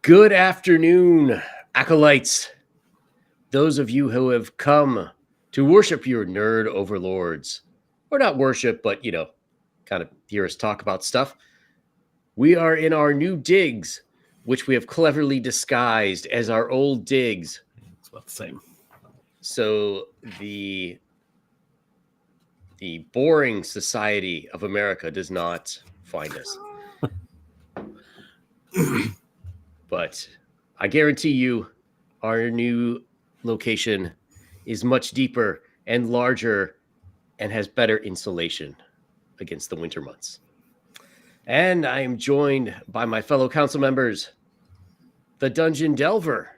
Good afternoon, acolytes. Those of you who have come to worship your nerd overlords, or not worship, but kind of hear us talk about stuff. We are in our new digs, which we have cleverly disguised as our old digs. It's about the same. So the boring society of America does not find us. But I guarantee you our new location is much deeper and larger and has better insulation against the winter months. And I am joined by my fellow council members, the Dungeon Delver,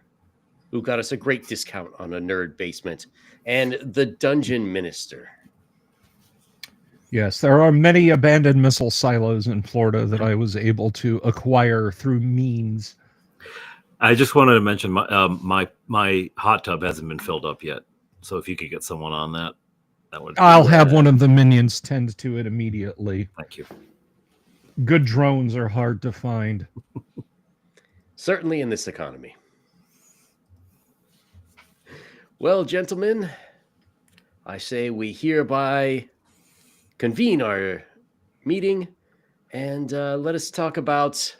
who got us a great discount on a nerd basement, and the Dungeon Minister. Yes, there are many abandoned missile silos in Florida that I was able to acquire through means. I just wanted to mention my hot tub hasn't been filled up yet, so if you could get someone on that, that would. I'll have one of the minions tend to it immediately. Thank you. Good drones are hard to find. Certainly in this economy. Well, gentlemen, I say we hereby convene our meeting and let us talk about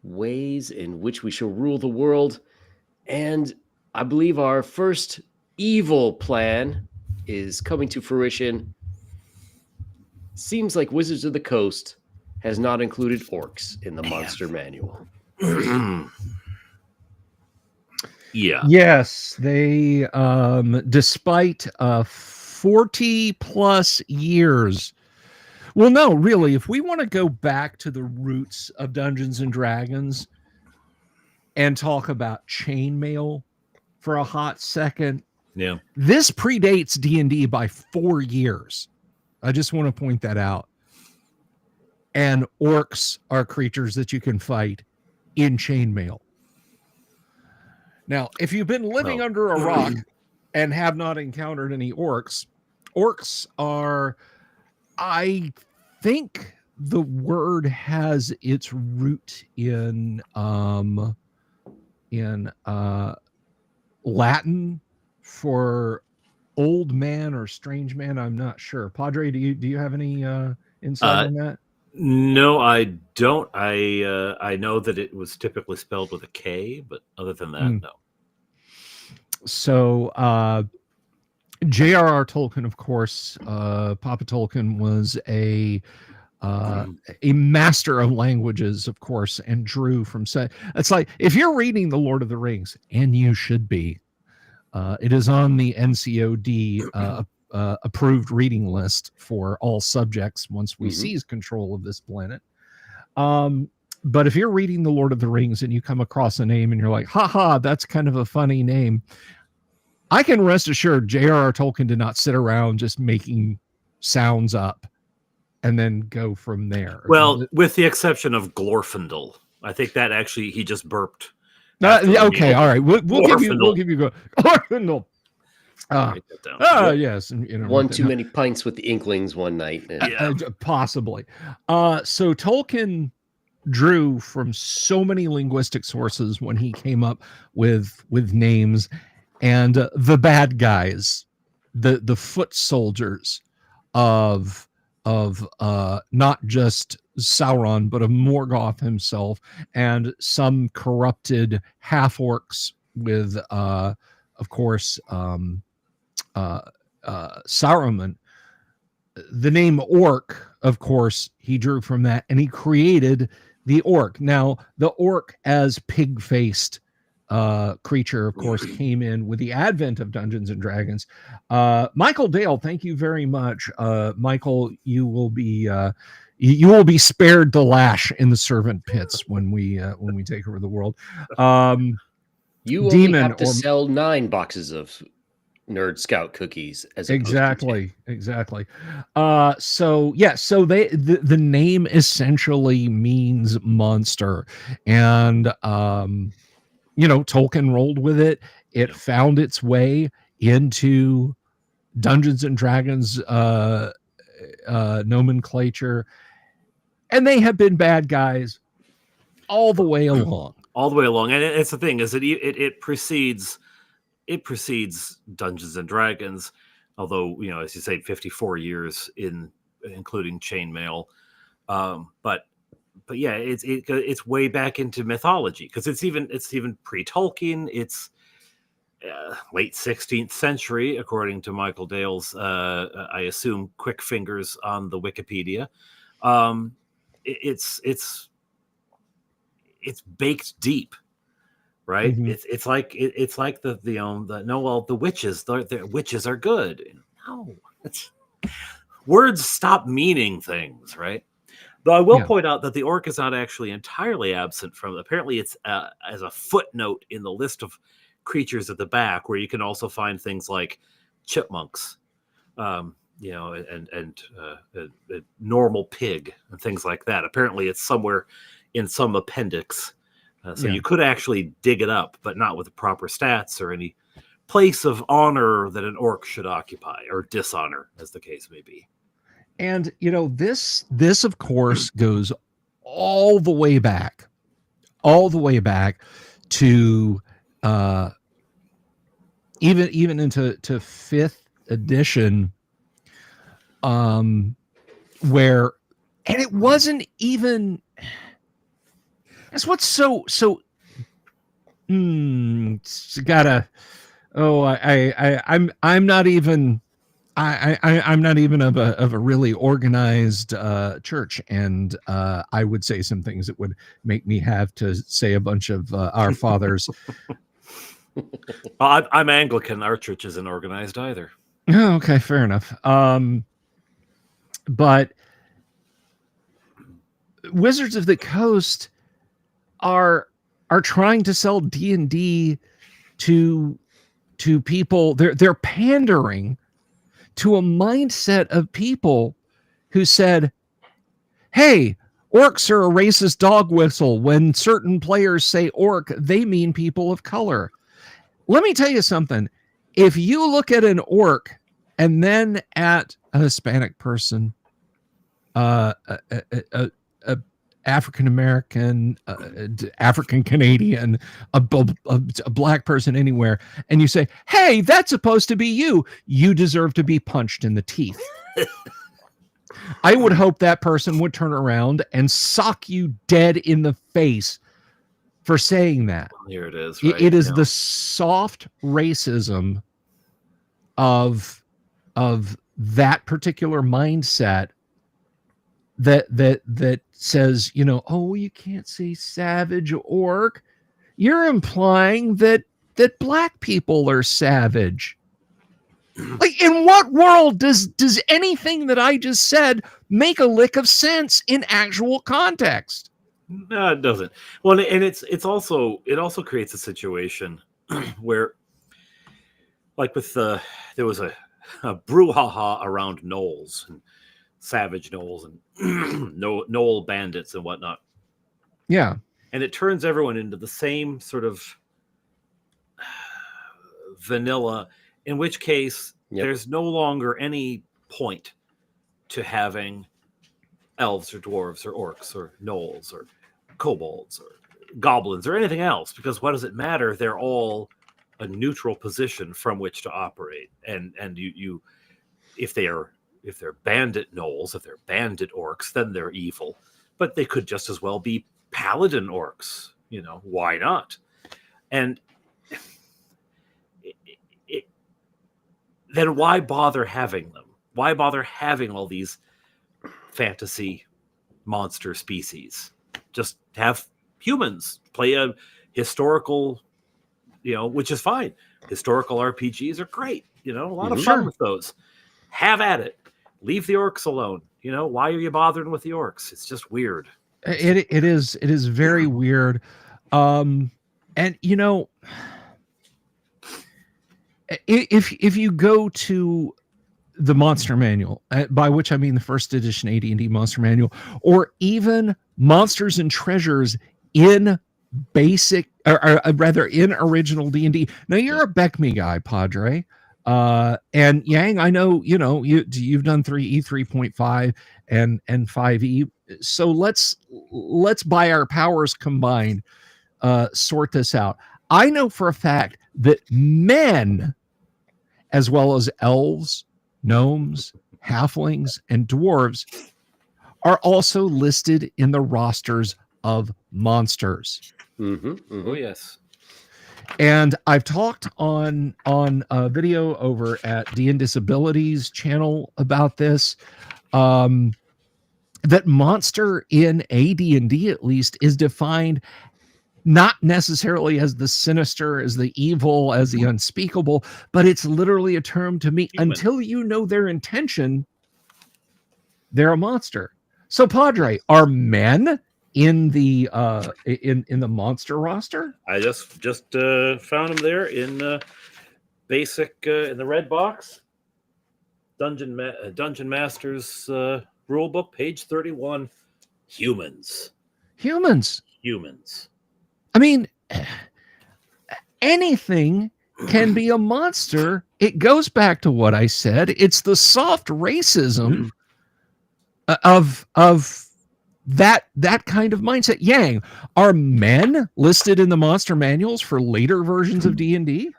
ways in which we shall rule the world. And I believe our first evil plan is coming to fruition. Seems like Wizards of the Coast has not included orcs in the monster manual. Yeah. Yes, they, despite 40 plus years. Well, no, really, if we want to go back to the roots of Dungeons and Dragons and talk about chainmail for a hot second, Yeah. this predates D&D by 4 years. I just want to point that out. And orcs are creatures that you can fight in chainmail. Now, if you've been living under a rock and have not encountered any orcs are, I think the word has its root in Latin for old man or strange man. I'm not sure. Padre, do you have any insight on that? No, I don't. I know that it was typically spelled with a K, but other than that, no. So J.R.R. Tolkien, of course, Papa Tolkien was a master of languages, of course, and drew from set. It's like if you're reading The Lord of the Rings, and you should be, it is on the NCOD approved reading list for all subjects once we seize control of this planet. But if you're reading The Lord of the Rings and you come across a name and you're like, haha, that's kind of a funny name, I can rest assured J.R.R. Tolkien did not sit around just making sounds up and then go from there. Well, with the exception of Glorfindel. I think that actually he just burped. Okay, all right. We'll give you Glorfindel. Yes. And, one too many pints with the Inklings one night. Possibly. So Tolkien drew from so many linguistic sources when he came up with names, and the bad guys, the foot soldiers of not just Sauron, but of Morgoth himself, and some corrupted half orcs with, of course, Saruman. The name orc, of course, he drew from that, and he created the orc. Now, the orc as pig-faced creature, of course, came in with the advent of Dungeons and Dragons. Michael Dale, thank you very much. Michael, you will be spared the lash in the servant pits when we take over the world. You only have to sell 9 boxes of Nerd Scout cookies as exactly. So the name essentially means monster, and Tolkien rolled with it. It found its way into Dungeons and Dragons nomenclature, and they have been bad guys all the way along. All the way along, and it's the thing is that it precedes Dungeons and Dragons, although as you say, 54 years including chainmail, but yeah, it's way back into mythology because it's even pre-Tolkien. It's late 16th century, according to Michael Dale's, I assume, quick fingers on the Wikipedia. It's baked deep, right? Mm-hmm. It's like the witches. The witches are good. No, words stop meaning things, right? Though I will point out that the orc is not actually entirely absent from. Apparently, it's as a footnote in the list of creatures at the back, where you can also find things like chipmunks, and a normal pig and things like that. Apparently, it's somewhere in some appendix, so you could actually dig it up, but not with the proper stats or any place of honor that an orc should occupy, or dishonor, as the case may be. And this of course goes all the way back to even into fifth edition, where, and it wasn't even. That's what's so. It's gotta. Oh, I'm not even. I'm not even of a really organized church, and I would say some things that would make me have to say a bunch of our fathers. Well, I'm Anglican. Our church isn't organized either. Oh, okay, fair enough. But Wizards of the Coast are trying to sell D&D to people. They're pandering to a mindset of people who said, hey, orcs are a racist dog whistle. When certain players say orc, they mean people of color. Let me tell you something. If you look at an orc and then at a Hispanic person, a African American, African Canadian, a black person anywhere, and you say, hey, that's supposed to be you, you deserve to be punched in the teeth. I would hope that person would turn around and sock you dead in the face for saying that. Here it is. Right? It is the soft racism of that particular mindset that says, oh, you can't say savage orc. You're implying that black people are savage. Like, in what world does anything that I just said make a lick of sense in actual context? No, it doesn't. Well, and it also creates a situation where, like there was a brouhaha around gnolls and savage gnolls and gnoll bandits and whatnot. Yeah. And it turns everyone into the same sort of vanilla, in which case there's no longer any point to having elves or dwarves or orcs or gnolls or kobolds or goblins or anything else, because what does it matter? They're all a neutral position from which to operate. And you if they're bandit gnolls, if they're bandit orcs, then they're evil. But they could just as well be paladin orcs. Why not? And then why bother having them? Why bother having all these fantasy monster species? Just have humans play a historical, which is fine. Historical RPGs are great. A lot of fun with those. Have at it. Leave the orcs alone. Why are you bothering with the orcs? It's just weird. It is very weird. And if you go to the monster manual, by which I mean the first edition AD&D monster manual, or even Monsters and Treasures in basic, or rather in original D&D. Now, you're a Beckme guy, Padre. And Yang, I know, you've done 3E, 3.5 and 5E. So let's by our powers combined, sort this out. I know for a fact that men, as well as elves, gnomes, halflings, and dwarves, are also listed in the rosters of monsters. Oh yes. And I've talked on a video over at DN Disabilities channel about this. That monster in AD&D, at least, is defined not necessarily as the sinister, as the evil, as the unspeakable, but it's literally a term to me. Human. Until you know their intention, they're a monster. So, Padre, are men in the in the monster roster? I just found them there in basic in the red box. Dungeon Masters rule book, page 31. Humans. I mean, anything can be a monster. It goes back to what I said. It's the soft racism of that kind of mindset. Yang, are men listed in the monster manuals for later versions of D&D?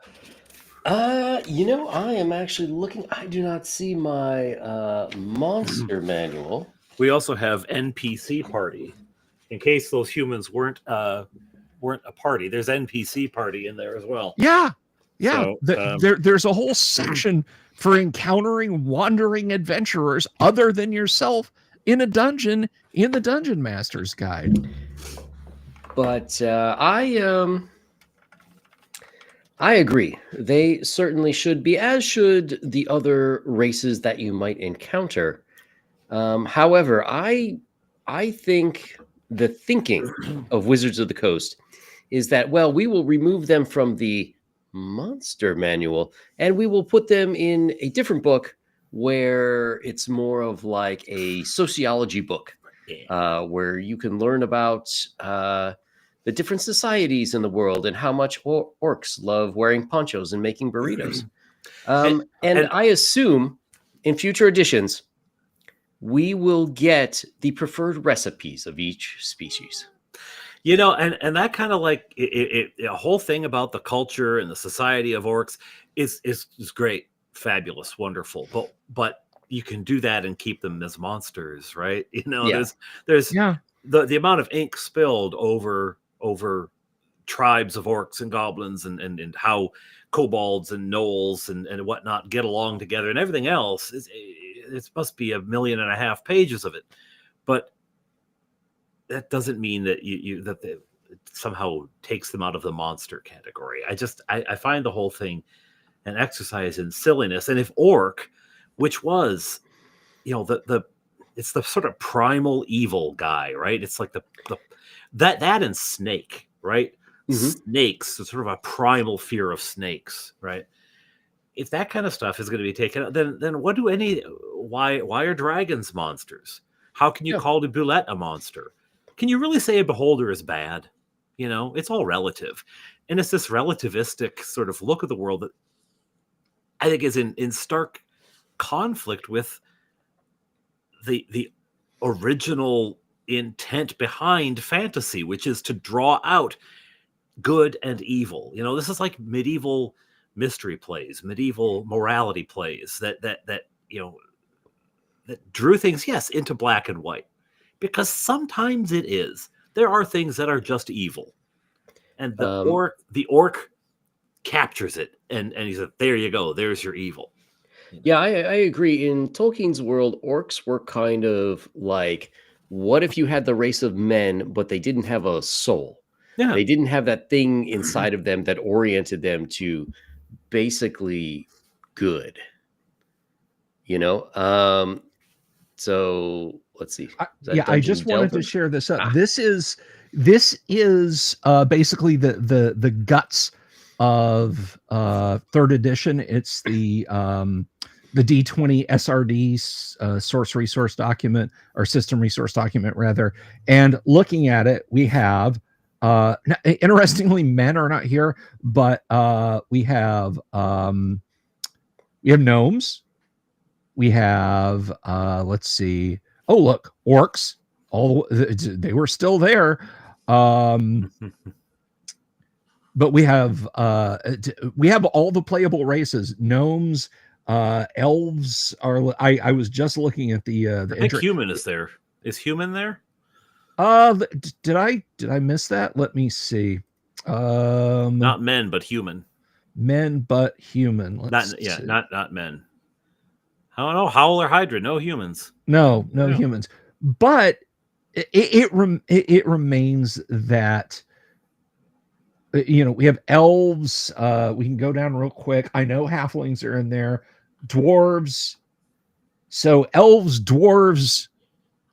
I am actually looking. I do not see my monster manual. We also have NPC party, in case those humans weren't a party. There's NPC party in there as well. Yeah. So, There's a whole section for encountering wandering adventurers other than yourself in a dungeon in the Dungeon Master's Guide. But I agree. They certainly should be, as should the other races that you might encounter. However, I think the thinking of Wizards of the Coast is that, well, we will remove them from the monster manual and we will put them in a different book where it's more of like a sociology book, where you can learn about the different societies in the world and how much orcs love wearing ponchos and making burritos. And I assume in future editions, we will get the preferred recipes of each species. And that kind of like a whole thing about the culture and the society of orcs is great, fabulous, wonderful. But you can do that and keep them as monsters, right? There's the amount of ink spilled over tribes of orcs and goblins and how kobolds and gnolls and whatnot get along together and everything else. It must be 1.5 million pages of it, but that doesn't mean that it somehow takes them out of the monster category. I find the whole thing an exercise in silliness. And if orc, which was, it's the sort of primal evil guy, right? It's like that and snake, right? Mm-hmm. Snakes, sort of a primal fear of snakes, right? If that kind of stuff is going to be taken out, then why are dragons monsters? How can you call the Boulette a monster? Can you really say a beholder is bad? It's all relative. And it's this relativistic sort of look at the world that I think is in stark conflict with the original intent behind fantasy, which is to draw out good and evil. This is like medieval mystery plays, medieval morality plays that drew things, yes, into black and white, because sometimes it is. There are things that are just evil, and the orc captures it, and he said, "There you go. There's your evil." Yeah, I agree. In Tolkien's world, orcs were kind of like, what if you had the race of men, but they didn't have a soul? Yeah. They didn't have that thing inside of them that oriented them to basically good. So let's see. I just wanted to share this up. This is basically the guts of 3rd edition. It's the D20 SRD source resource document, or system resource document rather. And looking at it, we have interestingly, men are not here, but we have We have gnomes. We have let's see. Oh, look, orcs. They were still there. But we have all the playable races. Gnomes, elves are. I was just looking at the. I think human is there. Is human there? Did I miss that? Let me see. Not men, but human. Men, but human. Not men. I don't know. Howl or Hydra? No humans. No humans. But it remains that. We have elves. We can go down real quick. I know halflings are in there. Dwarves. So elves, dwarves,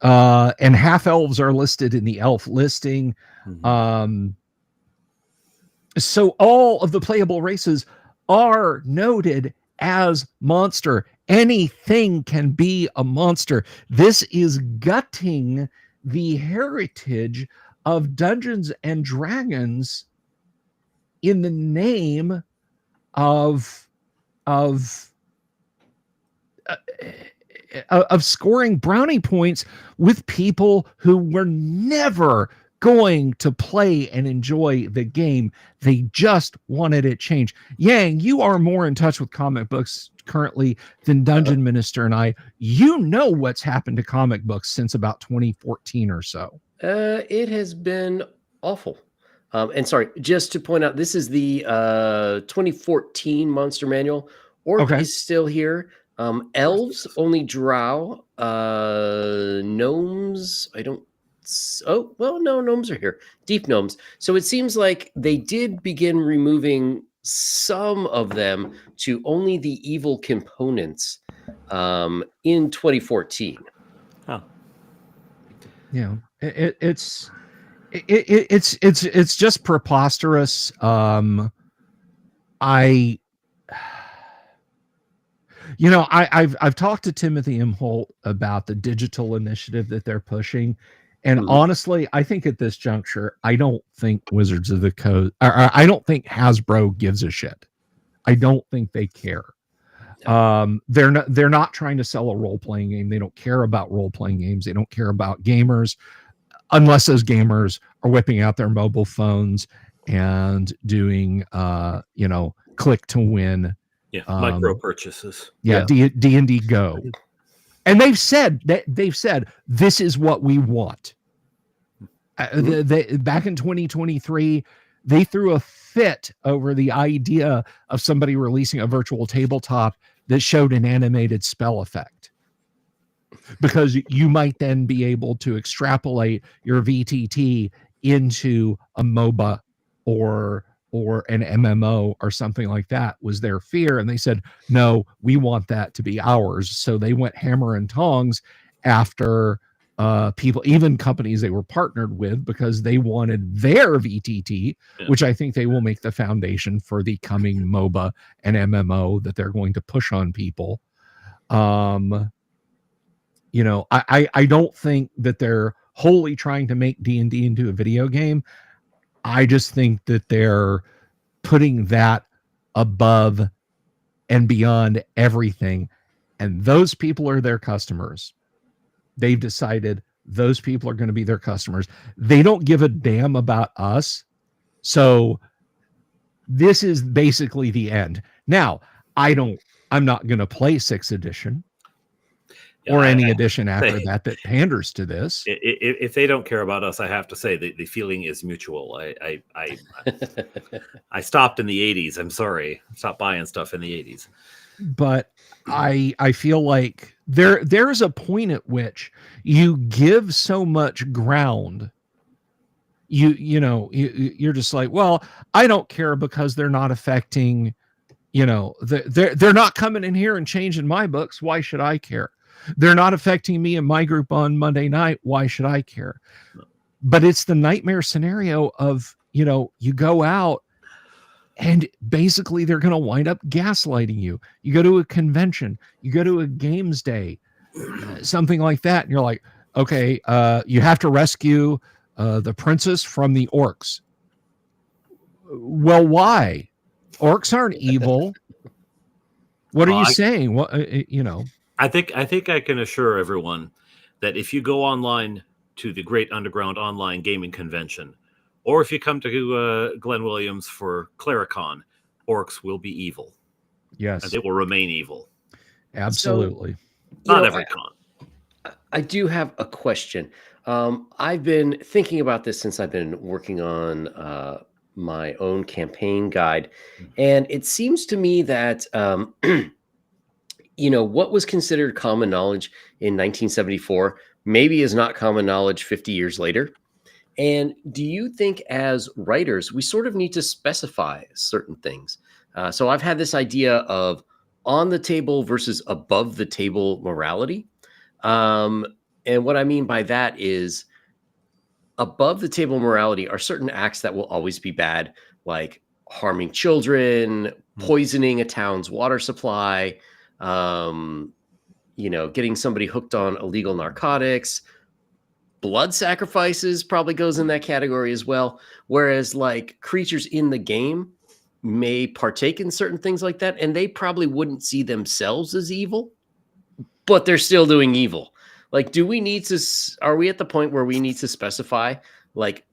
and half elves are listed in the elf listing. Mm-hmm. So all of the playable races are noted as monster. Anything can be a monster. This is gutting the heritage of Dungeons and Dragons in the name of scoring brownie points with people who were never going to play and enjoy the game. They just wanted it changed. Yang, you are more in touch with comic books currently than Dungeon Minister and I. You know what's happened to comic books since about 2014 or so. It has been awful. And sorry, just to point out, this is the 2014 Monster Manual. Orc is still here. Elves, only drow. Gnomes, I don't. Oh, well, no, gnomes are here. Deep gnomes. So it seems like they did begin removing some of them to only the evil components in 2014. Huh. Yeah, it's just preposterous. I've talked to Timothy M. Holt about the digital initiative that they're pushing. And honestly, I think at this juncture, I don't think Wizards of the Coast, or I don't think Hasbro gives a shit. I don't think they care. They're not trying to sell a role-playing game. They don't care about role-playing games. They don't care about gamers, unless those gamers are whipping out their mobile phones and doing, click to win. Yeah, micro purchases. Yeah, D&D Go. And they've said this is what we want. Back in 2023, they threw a fit over the idea of somebody releasing a virtual tabletop that showed an animated spell effect, because you might then be able to extrapolate your VTT into a MOBA or an MMO or something like that, was their fear. And they said, no, we want that to be ours. So they went hammer and tongs after people, even companies they were partnered with, because they wanted their VTT, which I think they will make the foundation for the coming MOBA and MMO that they're going to push on people. I don't think that they're wholly trying to make D&D into a video game. I just think that they're putting that above and beyond everything. And those people are their customers. They've decided those people are going to be their customers. They don't give a damn about us. So this is basically the end. Now, I'm not going to play 6th edition. Or any edition after that panders to this. If they don't care about us, I have to say the feeling is mutual. I stopped in the 80s. I'm sorry. Stopped buying stuff in the 80s. But I feel like there's a point at which you give so much ground. You're just like, well, I don't care because they're not affecting, they're not coming in here and changing my books. Why should I care? They're not affecting me and my group on Monday night. Why should I care? But it's the nightmare scenario of, you go out and basically they're going to wind up gaslighting you. You go to a convention, you go to a games day, something like that. And you're like, okay, you have to rescue the princess from the orcs. Well, why? Orcs aren't evil. What are you saying? What I think I can assure everyone that if you go online to the Great Underground Online Gaming Convention, or if you come to Glen Williams for Claricon, orcs will be evil. Yes, and they will remain evil. Absolutely. So, not every con. I do have a question. I've been thinking about this since I've been working on my own campaign guide, and it seems to me that what was considered common knowledge in 1974 maybe is not common knowledge 50 years later. And do you think as writers we sort of need to specify certain things? So I've had this idea of on the table versus above the table morality. And what I mean by that is above the table morality are certain acts that will always be bad, like harming children, poisoning a town's water supply, getting somebody hooked on illegal narcotics. Blood sacrifices probably goes in that category as well. Whereas like creatures in the game may partake in certain things like that, and they probably wouldn't see themselves as evil, but they're still doing evil. Like, are we at the point where we need to specify like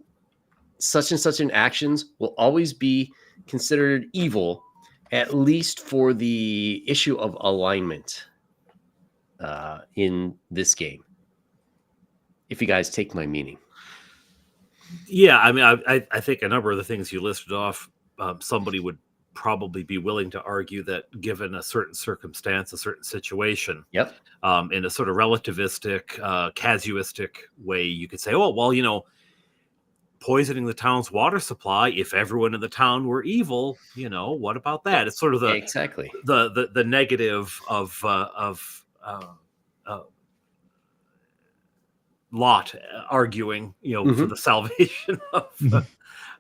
such and such an actions will always be considered evil, at least for the issue of alignment in this game? If you guys take my meaning. Yeah, I mean, I think a number of the things you listed off, somebody would probably be willing to argue that given a certain circumstance, a certain situation, yep, in a sort of relativistic, casuistic way, you could say, oh, well, poisoning the town's water supply, if everyone in the town were evil, what about that? It's sort of exactly the negative of Lot arguing, for the salvation of,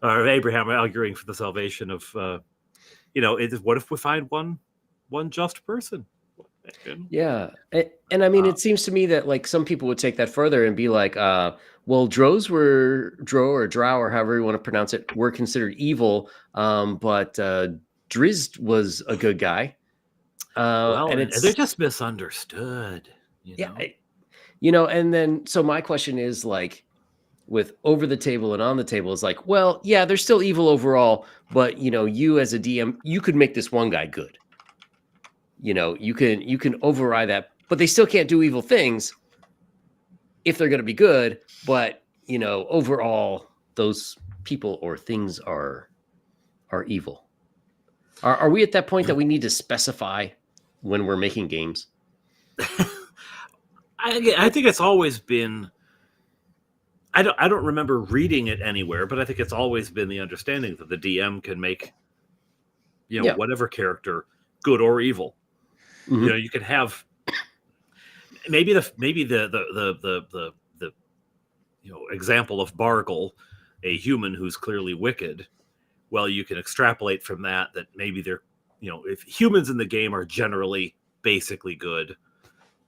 or Abraham arguing for the salvation of, what if we find one just person? Yeah, and I mean, it seems to me that like some people would take that further and be like, well, Drow or Drow or however you want to pronounce it, were considered evil, but Drizzt was a good guy. And they're just misunderstood. Yeah. And then, so my question is like, with over the table and on the table is like, well, yeah, they're still evil overall, but you as a DM, you could make this one guy good. You can override that, but they still can't do evil things if they're going to be good. But overall, those people or things are evil. Are we at that point that we need to specify when we're making games? I think it's always been. I don't remember reading it anywhere, but I think it's always been the understanding that the DM can make, whatever character good or evil. Mm-hmm. You can have maybe the example of Bargle, a human who's clearly wicked. Well, you can extrapolate from that maybe they're, if humans in the game are generally basically good,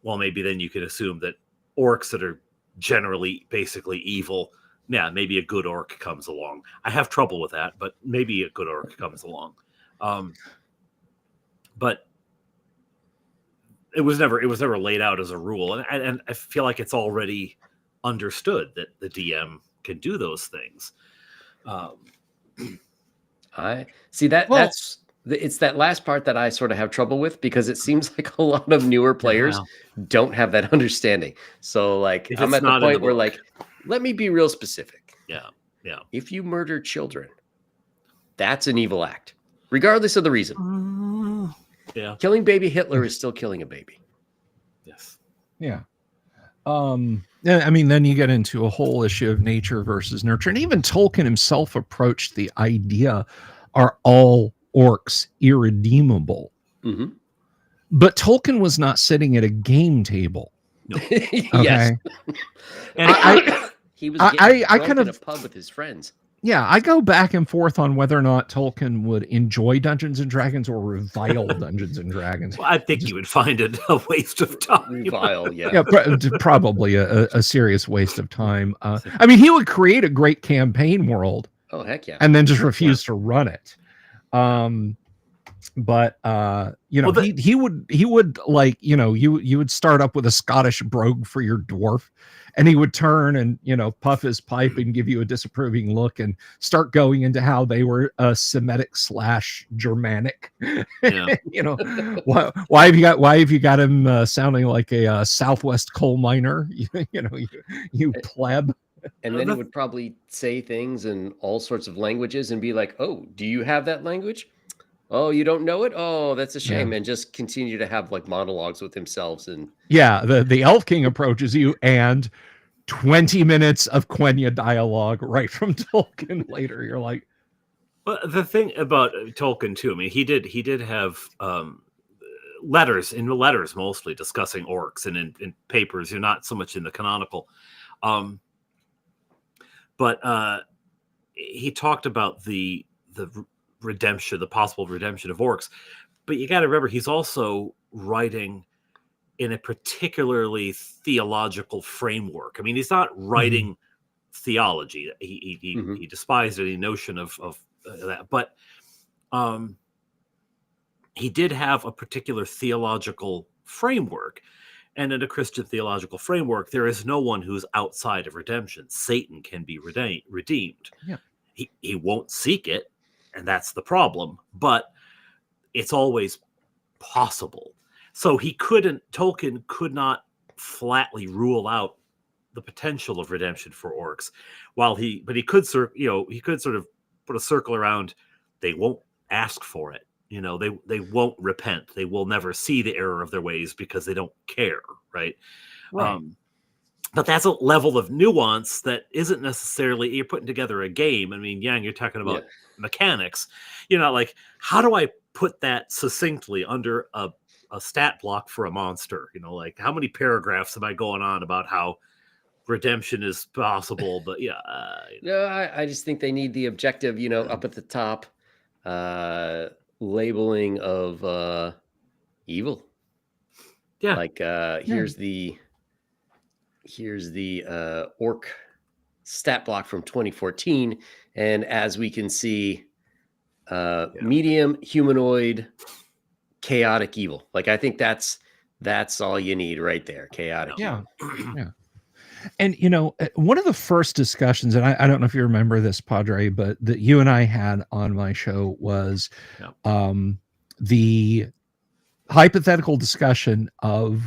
well, maybe then you can assume that orcs that are generally basically evil, maybe a good orc comes along. I have trouble with that, but maybe a good orc comes along. But it was never laid out as a rule, and I feel like it's already understood that the DM can do those things. I see that. It's that last part that I sort of have trouble with, because it seems like a lot of newer players don't have that understanding. So like, I'm at the point where like, let me be real specific. Yeah. If you murder children, that's an evil act, regardless of the reason. Yeah. Killing baby Hitler is still killing a baby. Yes. Yeah. I mean, then you get into a whole issue of nature versus nurture. And even Tolkien himself approached the idea, are all orcs irredeemable? Mm-hmm. But Tolkien was not sitting at a game table. No. Okay. Yes. And he was getting drunk in a pub with his friends. Yeah, I go back and forth on whether or not Tolkien would enjoy Dungeons and Dragons or revile Dungeons and Dragons. Well, I think you would find it a waste of time. Revile, yeah. Yeah, probably a serious waste of time. I mean, he would create a great campaign world. Oh, heck yeah. And then just refuse to run it. But you know, Well, he would like, you know, you would start up with a Scottish brogue for your dwarf, and he would turn and, you know, puff his pipe and give you a disapproving look and start going into how they were Semitic / Germanic. Yeah. You know, why have you got him sounding like a Southwest coal miner? You know, you pleb. And then he would probably say things in all sorts of languages and be like, "Oh, do you have that language? Oh, you don't know it? Oh, that's a shame." Yeah. And just continue to have like monologues with themselves. And Yeah, the Elf King approaches you, and 20 minutes of Quenya dialogue right from Tolkien later. You're like, but the thing about Tolkien too, I mean, he did have letters mostly discussing orcs, and in papers. You're not so much in the canonical, but he talked about the redemption, the possible redemption of orcs. But you got to remember, he's also writing in a particularly theological framework. I mean, he's not writing theology. He despised any notion of that, but he did have a particular theological framework. And in a Christian theological framework, there is no one who's outside of redemption. Satan can be redeemed. Yeah. He won't seek it, and that's the problem. But it's always possible. So Tolkien could not flatly rule out the potential of redemption for orcs, but he could sort of put a circle around. They won't ask for it. You know, they won't repent. They will never see the error of their ways because they don't care, right? But that's a level of nuance that isn't necessarily, you're putting together a game. I mean, Yang, you're talking about mechanics. You know, like, how do I put that succinctly under a stat block for a monster? You know, like, how many paragraphs am I going on about how redemption is possible? But no, I just think they need the objective, you know, up at the top, labeling of evil. Yeah. Like here's the orc stat block from 2014, and as we can see, medium humanoid chaotic evil. Like, I think that's all you need right there. Chaotic evil. Yeah. And, you know, one of the first discussions, and I don't know if you remember this, Padre, but that you and I had on my show was the hypothetical discussion of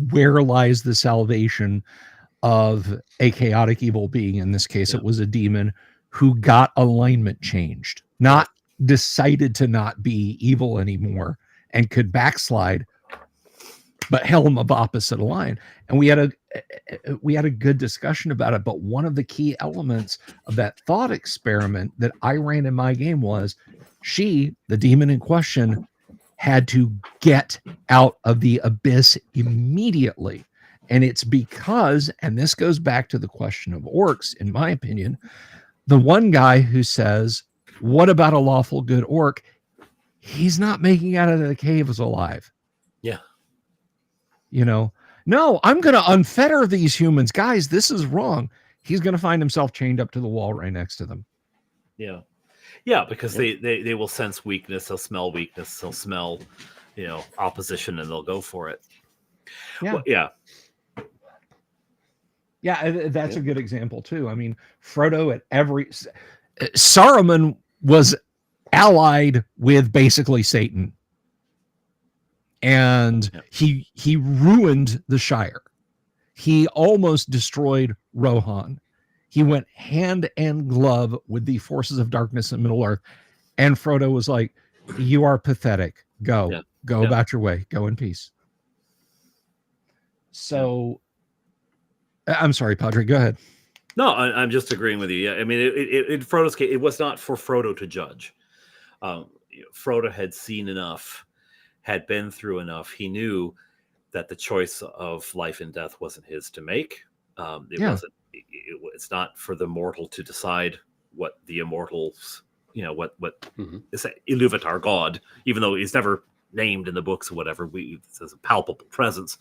where lies the salvation of a chaotic evil being. In this case, it was a demon who got alignment changed, not decided to not be evil anymore and could backslide, but helm of opposite align. And we had a good discussion about it. But one of the key elements of that thought experiment that I ran in my game was the demon in question, had to get out of the abyss immediately. And it's because, and this goes back to the question of orcs, in my opinion, the one guy who says, what about a lawful good orc? He's not making out of the cave as alive. Yeah. You know, no, I'm going to unfetter these humans. Guys, this is wrong. He's going to find himself chained up to the wall right next to them. Yeah. Yeah, because they will sense weakness. They'll smell weakness. They'll smell, you know, opposition, and they'll go for it. Yeah. Well, yeah. Yeah, that's a good example too. I mean, Frodo Saruman was allied with basically Satan, and he ruined the Shire. He almost destroyed Rohan. He went hand and glove with the forces of darkness in Middle Earth, and Frodo was like, "You are pathetic. Go about your way. Go in peace." So. I'm sorry, Padre. Go ahead. No, I'm just agreeing with you. Yeah, I mean, in Frodo's case, it was not for Frodo to judge. Frodo had seen enough, had been through enough. He knew that the choice of life and death wasn't his to make. Wasn't. It's not for the mortal to decide what the immortals, you know, what is Iluvatar, God, even though he's never named in the books or whatever. It's a palpable presence.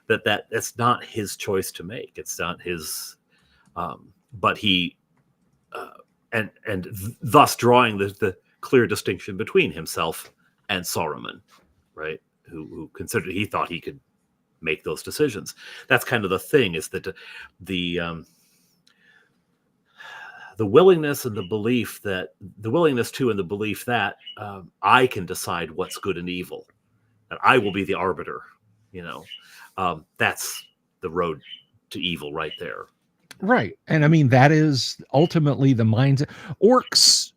That's not his choice to make. It's not his, but he, and thus drawing the clear distinction between himself and Saruman, right? Who considered, he thought he could make those decisions. That's kind of the thing, is that the willingness and the belief that I can decide what's good and evil, and I will be the arbiter. That's the road to evil right there. Right. And I mean, that is ultimately the mindset. Orcs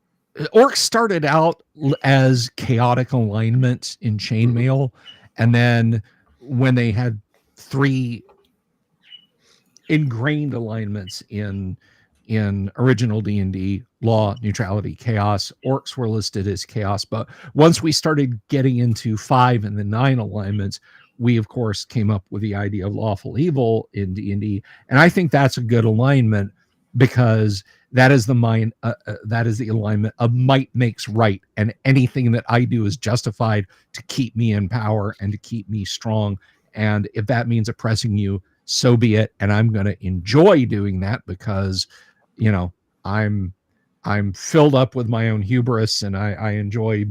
started out as chaotic alignment in chainmail, and then when they had 3 ingrained alignments in original D&D, law, neutrality, chaos, orcs were listed as chaos. But once we started getting into 5 and the 9 alignments, we of course came up with the idea of lawful evil in D&D, and I think that's a good alignment, because that is the alignment of might makes right, and anything that I do is justified to keep me in power and to keep me strong. And if that means oppressing you, so be it. And I'm going to enjoy doing that, because I'm filled up with my own hubris, and I enjoy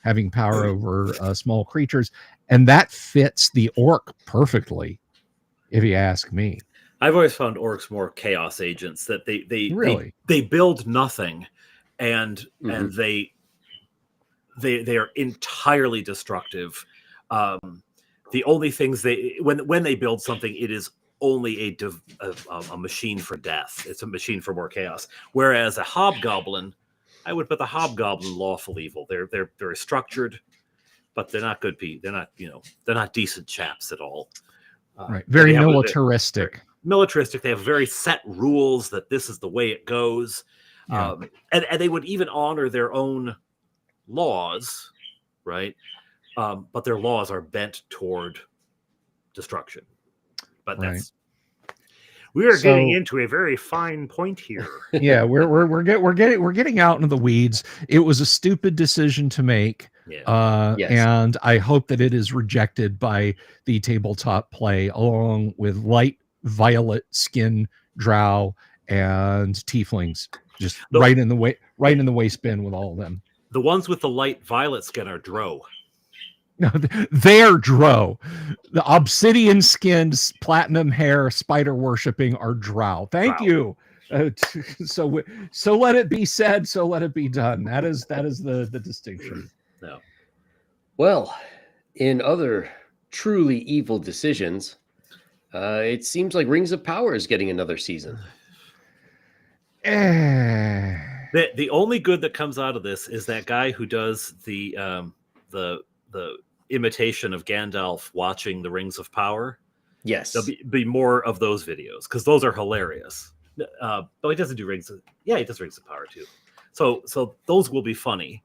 having power over small creatures. And that fits the orc perfectly, if you ask me. I've always found orcs more chaos agents, that they build nothing, and they are entirely destructive. The only things when they build something, it is only a machine for death. It's a machine for more chaos. Whereas a hobgoblin, I would put the hobgoblin lawful evil. They're very structured, but they're not good people. They're not decent chaps at all. Right. Very militaristic. Militaristic. They have very set rules that this is the way it goes. Yeah. And they would even honor their own laws, right? But their laws are bent toward destruction. But we are getting into a very fine point here. Yeah, we're getting out into the weeds. It was a stupid decision to make. Yeah. Yes. And I hope that it is rejected by the tabletop play, along with light violet skin drow and tieflings, just right in the waist bin with all of them. The ones with the light violet skin are drow. No, they're drow. The obsidian skinned, platinum hair, spider worshipping are drow. Thank you. So let it be said. So let it be done. That is the distinction. No. Well, in other truly evil decisions, it seems like Rings of Power is getting another season. The only good that comes out of this is that guy who does the imitation of Gandalf watching the Rings of Power. Yes. There'll be more of those videos, because those are hilarious. But he doesn't do Rings of... Yeah, he does Rings of Power too. So those will be funny,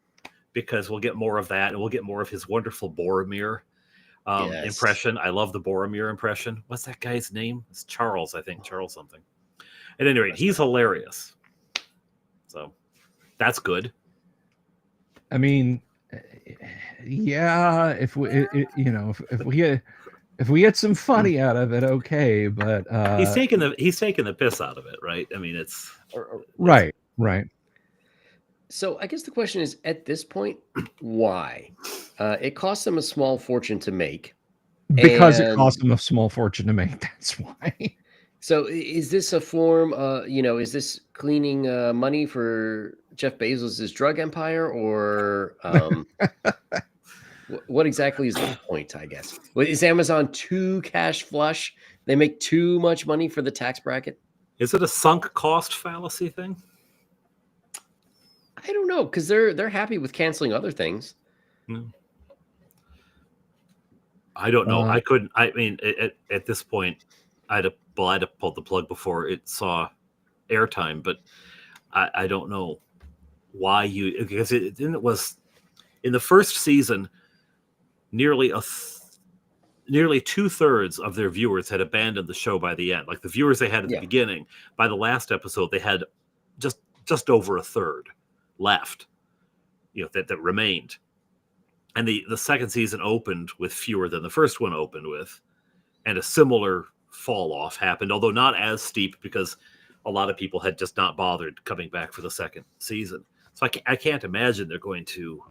because we'll get more of that, and we'll get more of his wonderful Boromir impression. I love the Boromir impression. What's that guy's name? It's Charles, I think. Charles something. At any rate, he's hilarious. So that's good. I mean, yeah, if we get some funny out of it, okay, but he's taking the piss out of it, right? I mean, it's right. So I guess the question is, at this point, why? It costs them a small fortune to make. Because it costs them a small fortune to make. That's why. So is this a form, is this cleaning money for Jeff Bezos' drug empire, or what exactly is the point, I guess? Is Amazon too cash flush? They make too much money for the tax bracket? Is it a sunk cost fallacy thing? I don't know, because they're happy with canceling other things. I don't know. I mean, at this point, I'd have pulled the plug before it saw airtime, but I don't know why because it was in the first season, nearly 2/3 of their viewers had abandoned the show by the end. Like the viewers they had at the beginning, by the last episode, they had just over 1/3 left, that remained. And the second season opened with fewer than the first one opened with, and a similar fall off happened, although not as steep, because a lot of people had just not bothered coming back for the second season. So I can't imagine they're going to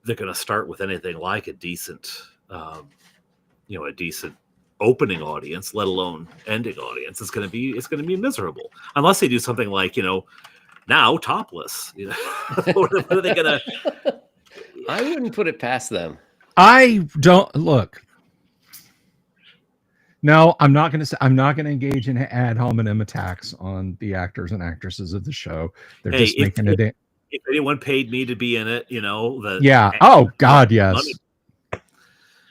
they're going to start with anything like a decent, a decent opening audience, let alone ending audience. It's going to be miserable unless they do something like, now topless. What are they going to? I wouldn't put it past them. I don't look. No, I'm not going to engage in ad hominem attacks on the actors and actresses of the show. They're just making it. If anyone paid me to be in it, that. Yeah. Oh God, yes.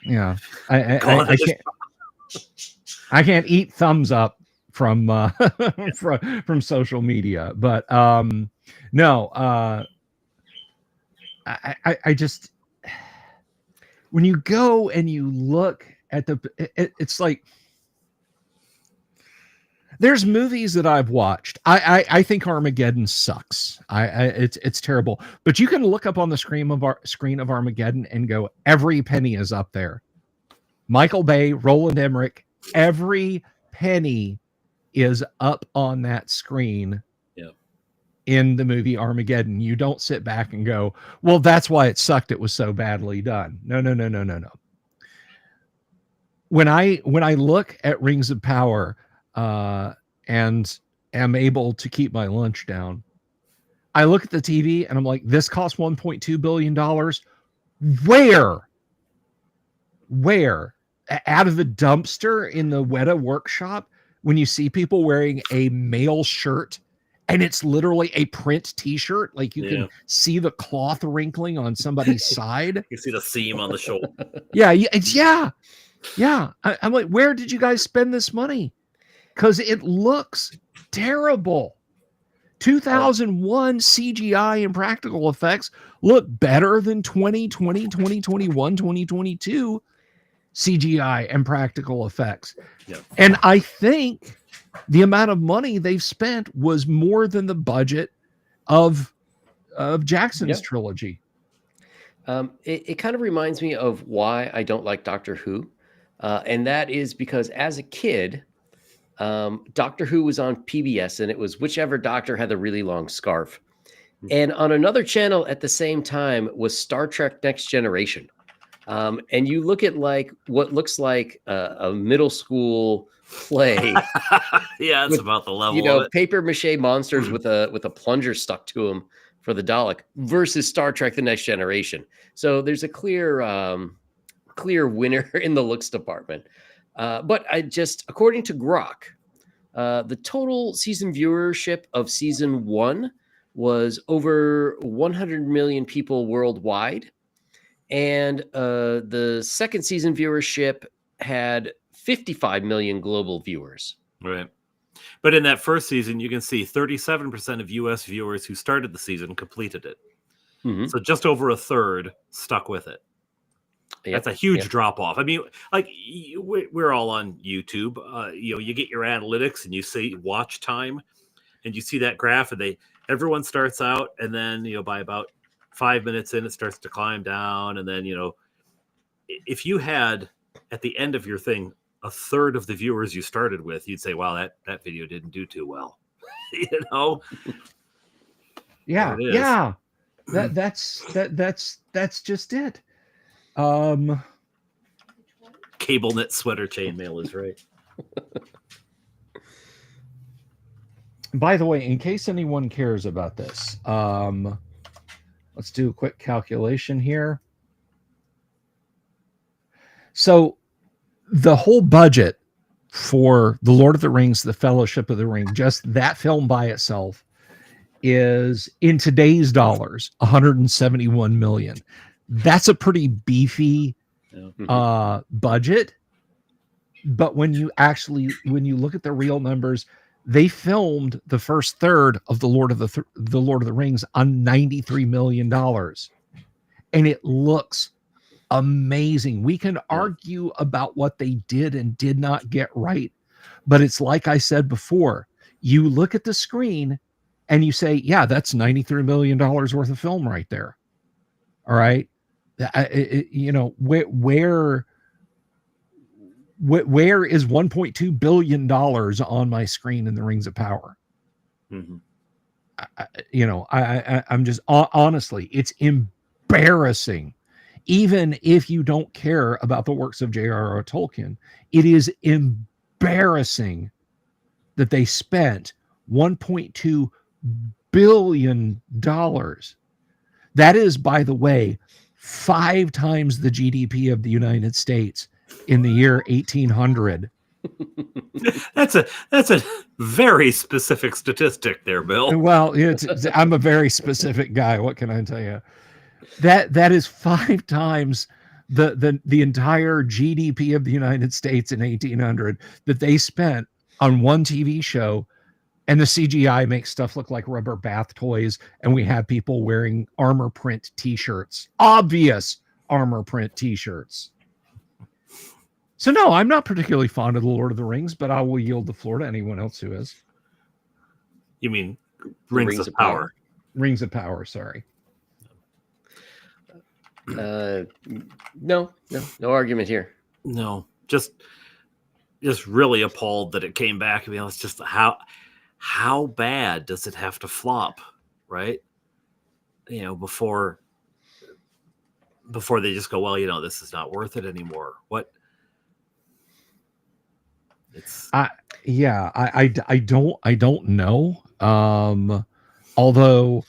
Yeah. I can't. I can't eat thumbs up from from social media, but no. I just, when you go and you look at it's like, there's movies that I've watched. I think Armageddon sucks. It's terrible. But you can look up on the screen of Armageddon and go, every penny is up there. Michael Bay, Roland Emmerich, every penny is up on that screen. Yeah. In the movie Armageddon. You don't sit back and go, well, that's why it sucked. It was so badly done. No. When I look at Rings of Power, and am able to keep my lunch down, I look at the TV and I'm like, this cost $1.2 billion. Where? Out of the dumpster in the Weta workshop, when you see people wearing a male shirt and it's literally a print t-shirt, like you can see the cloth wrinkling on somebody's side. You see the seam on the shoulder. Yeah. I'm like, where did you guys spend this money? Because it looks terrible. 2001 CGI and practical effects look better than 2020, 2021, 2022 CGI and practical effects. Yep. And I think the amount of money they've spent was more than the budget of Jackson's trilogy. It kind of reminds me of why I don't like Doctor Who. And that is because as a kid, Doctor Who was on PBS, and it was whichever doctor had the really long scarf. And on another channel at the same time was Star Trek Next Generation. And you look at like what looks like a middle school play. Yeah, it's about the level of it. Paper mache monsters with a plunger stuck to them for the Dalek versus Star Trek The Next Generation. So there's a clear winner in the looks department. But according to Grok, the total season viewership of season 1 was over 100 million people worldwide. And the second season viewership had 55 million global viewers. Right. But in that first season, you can see 37% of US viewers who started the season completed it. Mm-hmm. So just over a third stuck with it. Yep. That's a huge drop off. I mean, like we're all on YouTube. You get your analytics and you see watch time, and you see that graph, and everyone starts out, and then by about 5 minutes in, it starts to climb down, and then if you had at the end of your thing a third of the viewers you started with, you'd say, "Wow, that video didn't do too well." Yeah. That's just it. Cable knit sweater chainmail is right. By the way, in case anyone cares about this, let's do a quick calculation here. So the whole budget for The Lord of the Rings, The Fellowship of the Ring, just that film by itself is, in today's dollars, 171 million. That's a pretty beefy budget. But when you look at the real numbers, they filmed the first third of the Lord of the Rings on $93 million. And it looks amazing. We can argue about what they did and did not get right. But it's like I said before, you look at the screen and you say, yeah, that's $93 million worth of film right there. All right. Where is $1.2 billion on my screen in the Rings of Power? Mm-hmm. I'm just honestly, it's embarrassing even if you don't care about the works of J.R.R. Tolkien, it is embarrassing that they spent $1.2 billion. That is, by the way, 5 times the GDP of the United States in the year 1800. That's a very specific statistic there, Bill. Well, I'm a very specific guy. What can I tell you? That is 5 times the entire GDP of the United States in 1800 that they spent on one TV show, and the CGI makes stuff look like rubber bath toys, and we have people wearing armor print T-shirts, obvious armor print T-shirts. So no, I'm not particularly fond of the Lord of the Rings, but I will yield the floor to anyone else who is. You mean Rings of Power? Rings of Power, sorry. No argument here. No, just really appalled that it came back. I mean, it's just how bad does it have to flop, right? Before they just go, well, this is not worth it anymore. What? I don't know. Although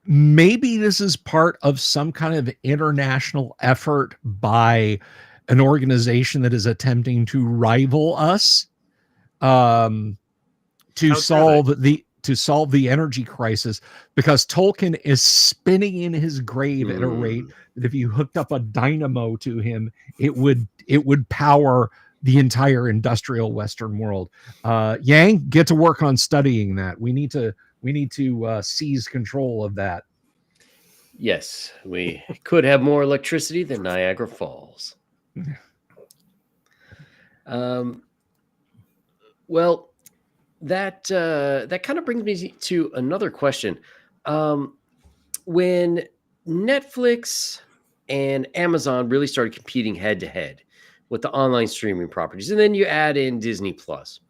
maybe this is part of some kind of international effort by an organization that is attempting to rival us, to solve the energy crisis, because Tolkien is spinning in his grave at a rate that if you hooked up a dynamo to him, it would power the entire industrial Western world. Yang, get to work on studying that. We need to seize control of that. Yes, we could have more electricity than Niagara Falls. Well, that kind of brings me to another question. When Netflix and Amazon really started competing head to head with the online streaming properties, and then you add in Disney Plus,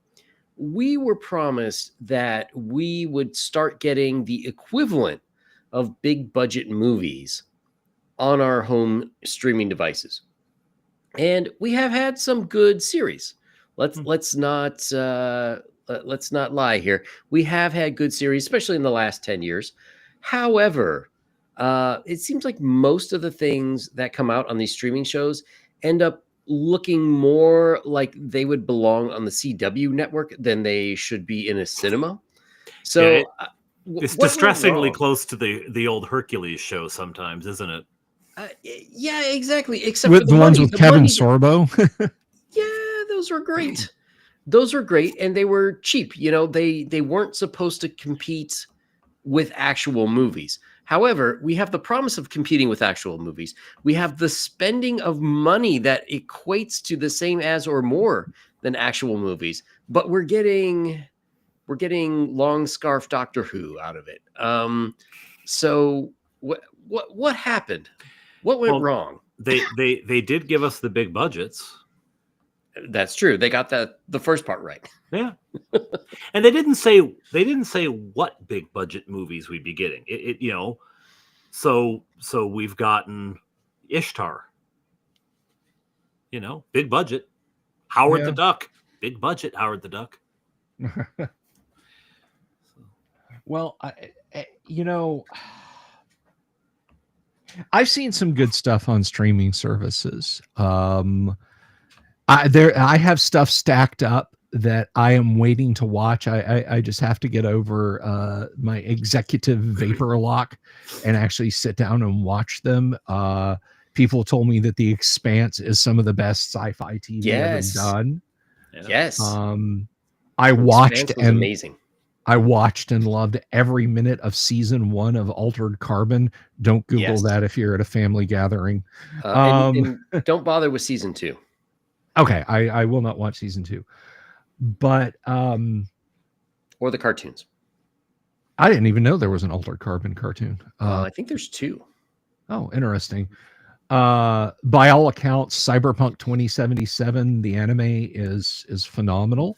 we were promised that we would start getting the equivalent of big budget movies on our home streaming devices. And we have had some good series. Let's not lie here. We have had good series, especially in the last 10 years. However, it seems like most of the things that come out on these streaming shows end up looking more like they would belong on the CW network than they should be in a cinema. So it's distressingly close to the old Hercules show sometimes, isn't it? Yeah, exactly. Except with for the ones money. with Kevin Sorbo. Yeah, those were great. Those were great, and they were cheap. They weren't supposed to compete with actual movies. However, we have the promise of competing with actual movies. We have the spending of money that equates to the same as or more than actual movies, but we're getting long scarf Doctor Who out of it. So what happened? What went wrong? They did give us the big budgets. That's true. They got the first part right. Yeah. And they didn't say what big budget movies we'd be getting. So we've gotten Ishtar. Big budget. Howard the Duck. Big budget Howard the Duck. Well, I've seen some good stuff on streaming services. I have stuff stacked up that I am waiting to watch. I just have to get over my executive vapor lock and actually sit down and watch them. People told me that The Expanse is some of the best sci-fi TV ever done. Yes. I watched and amazing. I watched and loved every minute of season 1 of Altered Carbon. Don't Google that if you're at a family gathering. And don't bother with season 2. Okay, I will not watch season 2. But or the cartoons. I didn't even know there was an Altered Carbon cartoon. I think there's 2. Oh, interesting. By all accounts, Cyberpunk 2077, the anime is phenomenal.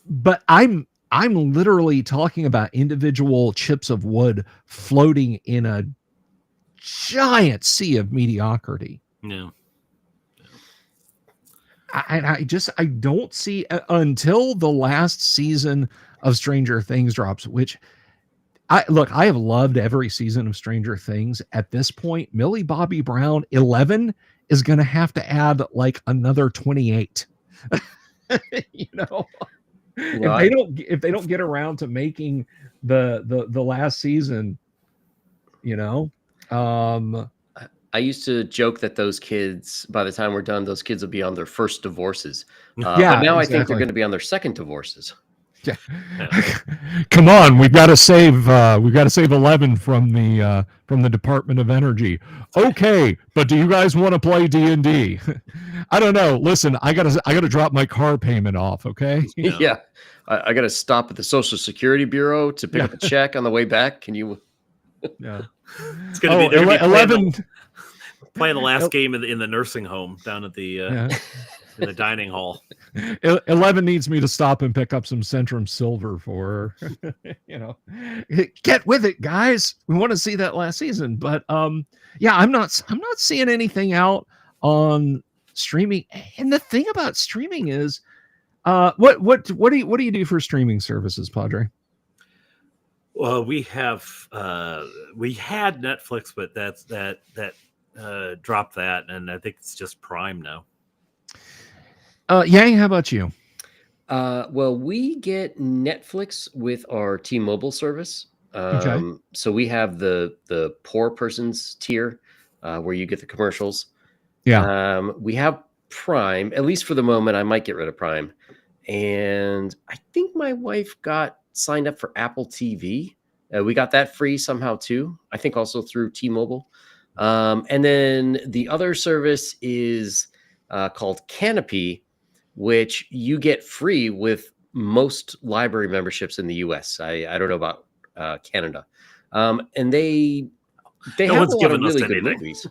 But I'm literally talking about individual chips of wood floating in a giant sea of mediocrity. No. I don't see until the last season of Stranger Things drops, which I have loved every season of Stranger Things. At this point, Millie Bobby Brown 11 is going to have to add like another 28. You know, if they don't get around to making the last season, you know, I used to joke that those kids, by the time we're done, those kids will be on their first divorces. Yeah, but now I think they're exactly. going to be on their second divorces. Yeah. Come on, we've got to save 11 from the Department of Energy. Okay, but do you guys want to play D&D? I don't know. Listen, I gotta drop my car payment off. Okay. Yeah, I got to stop at the Social Security Bureau to pick up a check on the way back. Can you? Yeah. It's gonna be 11. Playing the last game in the nursing home down at the in the dining hall. 11 needs me to stop and pick up some Centrum Silver for her. You know, get with it, guys. We want to see that last season, but yeah, I'm not seeing anything out on streaming. And the thing about streaming is, what do you do for streaming services, Padre? Well, we had Netflix, but that dropped that, and I think it's just Prime now. Yang, how about you? Well, we get Netflix with our T-Mobile service. Okay. So we have the poor person's tier, where you get the commercials. Yeah. We have Prime, at least for the moment. I might get rid of Prime. And I think my wife got signed up for Apple TV. We got that free somehow too. I think also through T-Mobile. And then the other service is called Canopy, which you get free with most library memberships in the US. I don't know about Canada. And they have a lot of really good movies.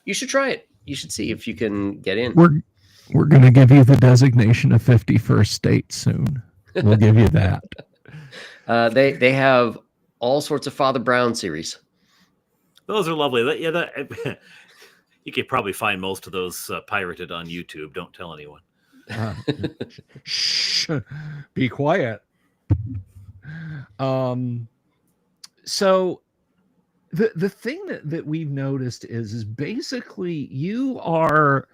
You should try it. You should see if you can get in. We're going to give you the designation of 51st state soon. We'll give you that. They have all sorts of Father Brown series. Those are lovely. You could probably find most of those pirated on YouTube. Don't tell anyone. Shh. Be quiet. So the thing that we've noticed is basically you are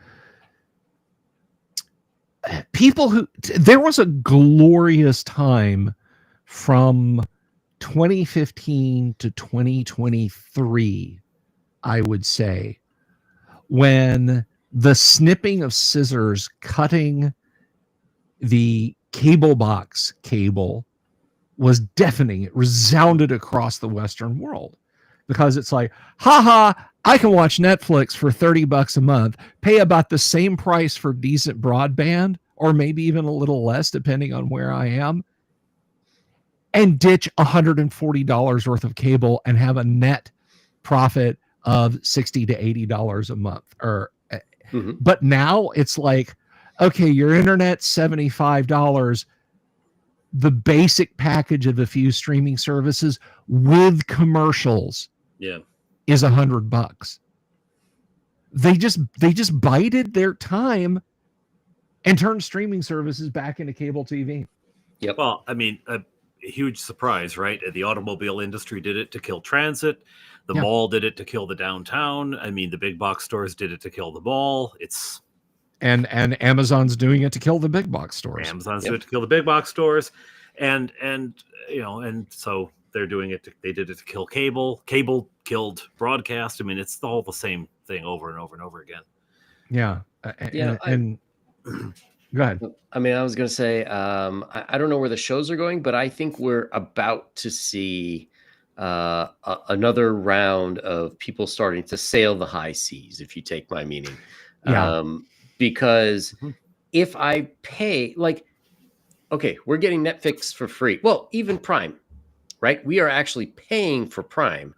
people who there was a glorious time from 2015 to 2023, I would say, when the snipping of scissors cutting the cable box cable was deafening. It resounded across the Western world because it's like, haha, I can watch Netflix for $30 a month, pay about the same price for decent broadband, or maybe even a little less, depending on where I am, and ditch $140 worth of cable and have a net profit of $60 to $80 a month. But now it's like, okay, your internet's $75. The basic package of a few streaming services with commercials is $100. They just bided their time and turned streaming services back into cable TV. Yep. Well, I mean, a huge surprise, right? The automobile industry did it to kill transit. The mall did it to kill the downtown. I mean, the big box stores did it to kill the mall. And Amazon's doing it to kill the big box stores. Amazon's doing it to kill the big box stores, and so they're doing it. They did it to kill cable. Cable killed broadcast. I mean, it's all the same thing over and over and over again. Yeah. And go ahead. I mean, I was going to say, I don't know where the shows are going, but I think we're about to see another round of people starting to sail the high seas, if you take my meaning. Because if I pay, like, okay, we're getting Netflix for free. Well, even Prime, right? We are actually paying for Prime.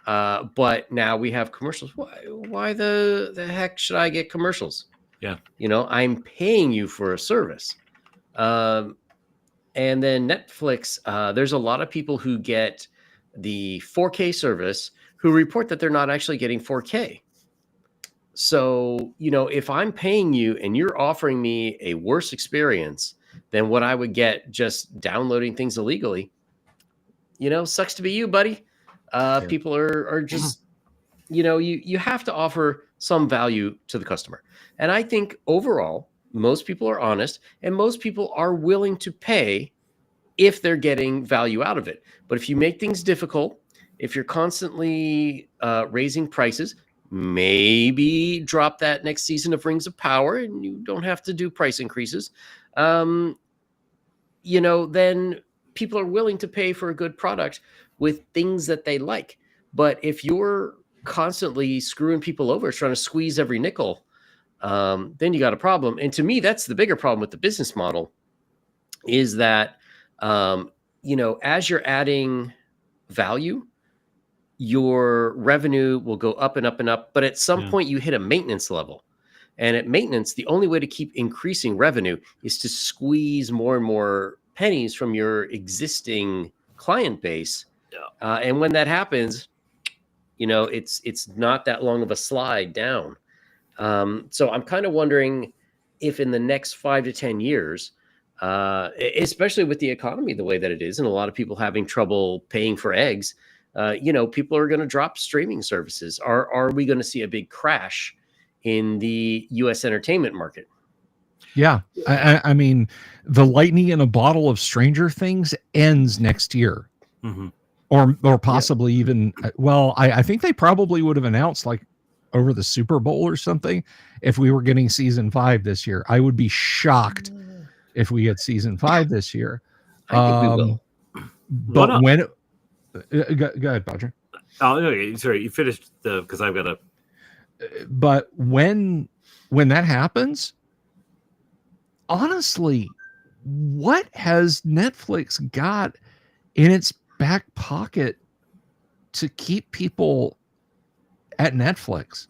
But now we have commercials. Why the heck should I get commercials? Yeah. You know, I'm paying you for a service. And then Netflix, there's a lot of people who get the 4K service who report that they're not actually getting 4K. So, if I'm paying you and you're offering me a worse experience than what I would get just downloading things illegally, sucks to be you, buddy. People are just, you have to offer some value to the customer. And I think overall, most people are honest and most people are willing to pay if they're getting value out of it. But if you make things difficult, if you're constantly raising prices, maybe drop that next season of Rings of Power and you don't have to do price increases. Then people are willing to pay for a good product with things that they like. But if you're constantly screwing people over, trying to squeeze every nickel, then you got a problem. And to me, that's the bigger problem with the business model is that, as you're adding value, your revenue will go up and up and up. But at some point you hit a maintenance level. And at maintenance, the only way to keep increasing revenue is to squeeze more and more pennies from your existing client base. Yeah. And when that happens, it's not that long of a slide down. So I'm kind of wondering if in the next 5 to 10 years, especially with the economy the way that it is, and a lot of people having trouble paying for eggs, people are going to drop streaming services. Are we going to see a big crash in the U.S. entertainment market? Yeah. I mean, the lightning in a bottle of Stranger Things ends next year. Mm-hmm. Or possibly even, I think they probably would have announced like over the Super Bowl or something if we were getting season 5 this year. I would be shocked if we get season 5 this year. I think we will. But when go ahead, Badger. Oh, no, sorry, you finished because I've got a. But when that happens, honestly, what has Netflix got in its back pocket to keep people at Netflix?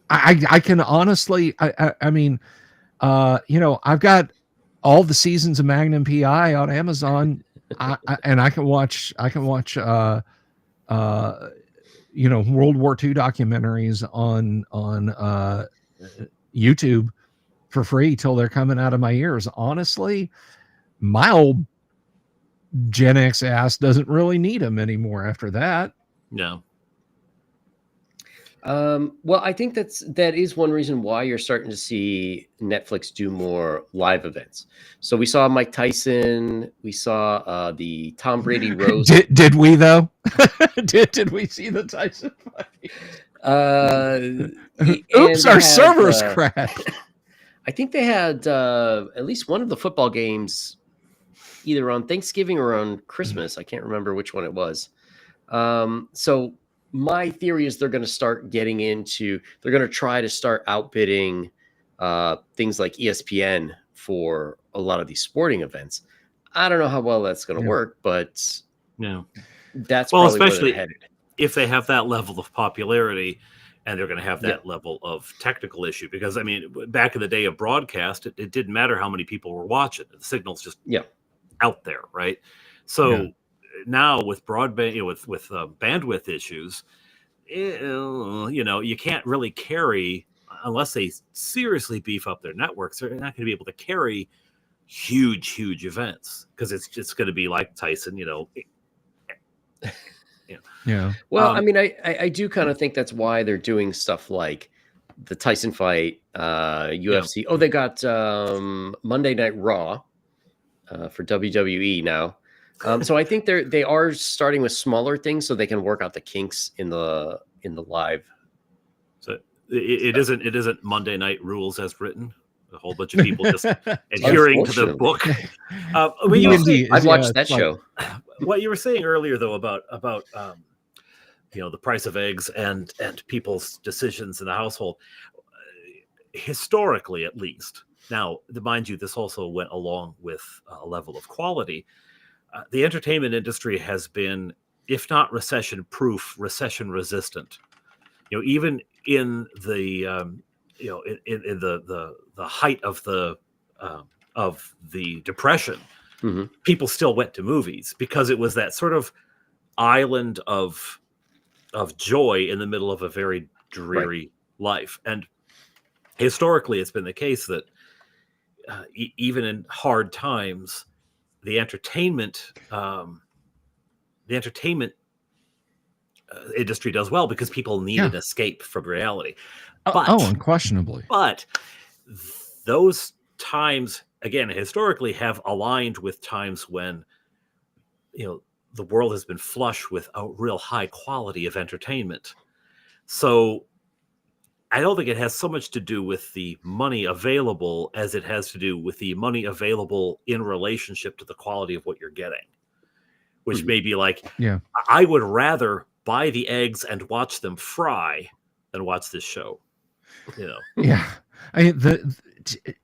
I can honestly, I mean, I've got all the seasons of Magnum PI on Amazon, and I can watch, World War II documentaries on YouTube for free till they're coming out of my ears. Honestly, my old Gen X ass doesn't really need them anymore after that. No. Well, I think that is one reason why you're starting to see Netflix do more live events. So we saw Mike Tyson, we saw the Tom Brady roast. Did we though? did we see the Tyson fight? Oops, our servers crashed. I think they had at least one of the football games either on Thanksgiving or on Christmas. I can't remember which one it was. So my theory is they're going to try to start outbidding things like ESPN for a lot of these sporting events. I don't know how well that's going to work, but that's probably especially where they're headed. If they have that level of popularity and they're going to have that level of technical issue, because I mean, back in the day of broadcast, it didn't matter how many people were watching. The signal's just out there, right? So now with broadband, with bandwidth issues, you can't really carry, unless they seriously beef up their networks. They're not going to be able to carry huge events because it's just going to be like Tyson, Well, I mean, I do kind of think that's why they're doing stuff like the Tyson fight, UFC. Oh, they got Monday Night Raw for WWE now. So I think they are starting with smaller things so they can work out the kinks in the live. So it isn't Monday Night Rules as written. A whole bunch of people just adhering to the book. I've watched that show. What you were saying earlier, though, about the price of eggs and people's decisions in the household, historically at least. Now, mind you, this also went along with a level of quality. The entertainment industry has been, if not recession-proof, recession-resistant. Even in the in the height of the Depression, people still went to movies because it was that sort of island of of joy in the middle of a very dreary life. And historically, it's been the case that even in hard times, the entertainment industry does well because people need an escape from reality. But, unquestionably. But those times, again, historically have aligned with times when, the world has been flush with a real high quality of entertainment. So I don't think it has so much to do with the money available as it has to do with the money available in relationship to the quality of what you're getting, which may be like, I would rather buy the eggs and watch them fry than watch this show. Yeah. I mean,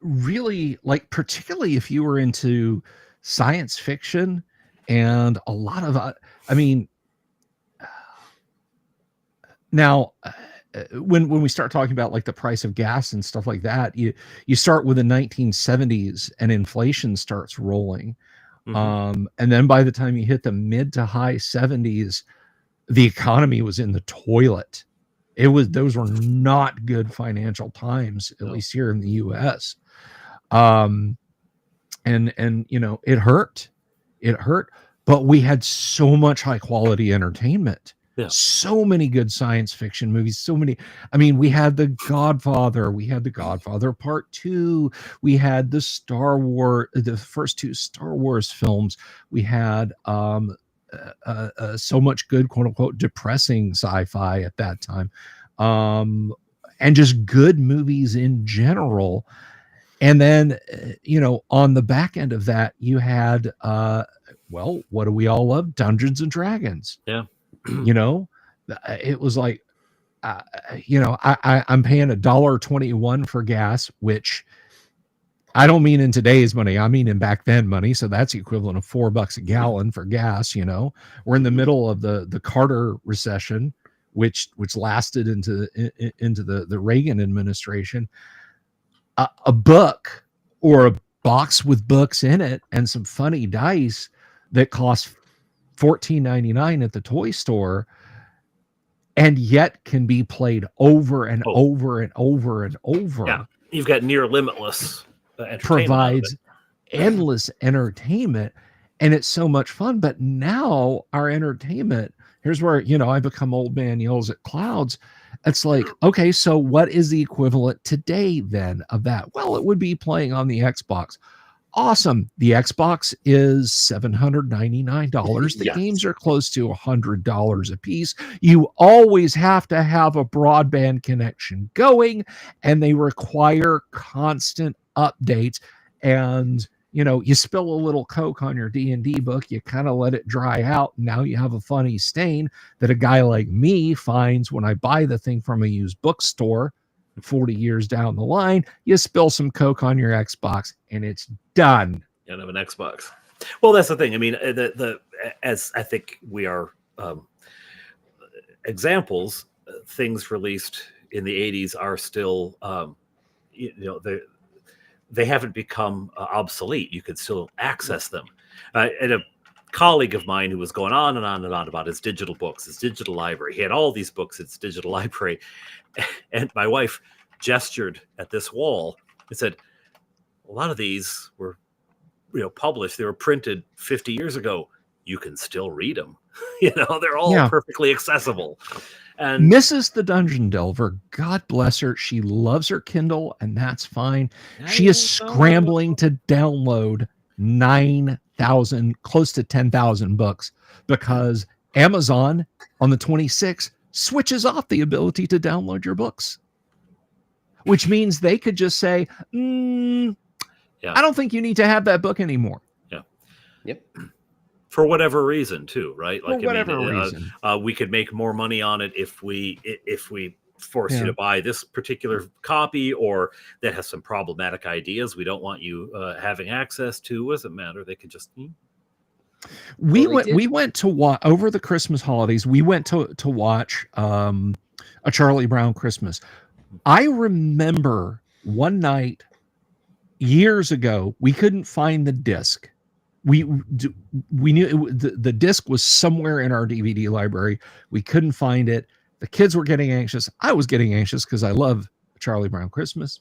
really, like, particularly if you were into science fiction and a lot of, now, when we start talking about like the price of gas and stuff like that, you start with the 1970s and inflation starts rolling. And then by the time you hit the mid to high 70s, the economy was in the toilet. Those were not good financial times, at least here in the US. And it hurt, but we had so much high quality entertainment. So many good science fiction movies, we had The Godfather, Part 2, we had the first 2 Star Wars films, we had so much good, quote unquote, depressing sci-fi at that time, and just good movies in general. And then, on the back end of that, you had, what do we all love? Dungeons and Dragons. Yeah. It was like, I'm paying $1.21 for gas, which I don't mean in today's money. I mean in back then money. So that's the equivalent of $4 a gallon for gas. We're in the middle of the Carter recession, which lasted into the Reagan administration. A book or a box with books in it and some funny dice that cost $14.99 at the toy store, and yet can be played over and over and over and over. Yeah, you've got near limitless entertainment. Provides endless entertainment, and it's so much fun. But now our entertainment, here's where I become old man yells at clouds. It's like, okay, so what is the equivalent today then of that? Well, it would be playing on the Xbox. Awesome. The Xbox is $799. The games are close to $100 a piece. You always have to have a broadband connection going, and they require constant updates. And you spill a little Coke on your D&D book, you kind of let it dry out. Now you have a funny stain that a guy like me finds when I buy the thing from a used bookstore 40 years down the line. You spill some Coke on your Xbox and it's done. You don't have an Xbox. Well, that's the thing. I mean, as I think we are examples, things released in the 80s are still, they haven't become obsolete. You can still access them. And a colleague of mine who was going on and on and on about his digital books, his digital library. He had all these books in his digital library. And my wife gestured at this wall and said, a lot of these were published. They were printed 50 years ago. You can still read them. They're all perfectly accessible. And Mrs. the Dungeon Delver, God bless her, she loves her Kindle, and that's fine. She is scrambling to download 9,000, close to 10,000 books because Amazon on the 26th switches off the ability to download your books, which means they could just say, I don't think you need to have that book anymore. Yeah. Yep. For whatever reason, too, right? Like, for whatever reason, we could make more money on it if we force you to buy this particular copy, or that has some problematic ideas we don't want you having access to. What does it matter? They could just. We went to watch over the Christmas holidays. We went to watch A Charlie Brown Christmas. I remember one night years ago, we couldn't find the disc. we knew the disc was somewhere in our DVD library. We couldn't find it. The kids were getting anxious. I was getting anxious because I love Charlie Brown Christmas.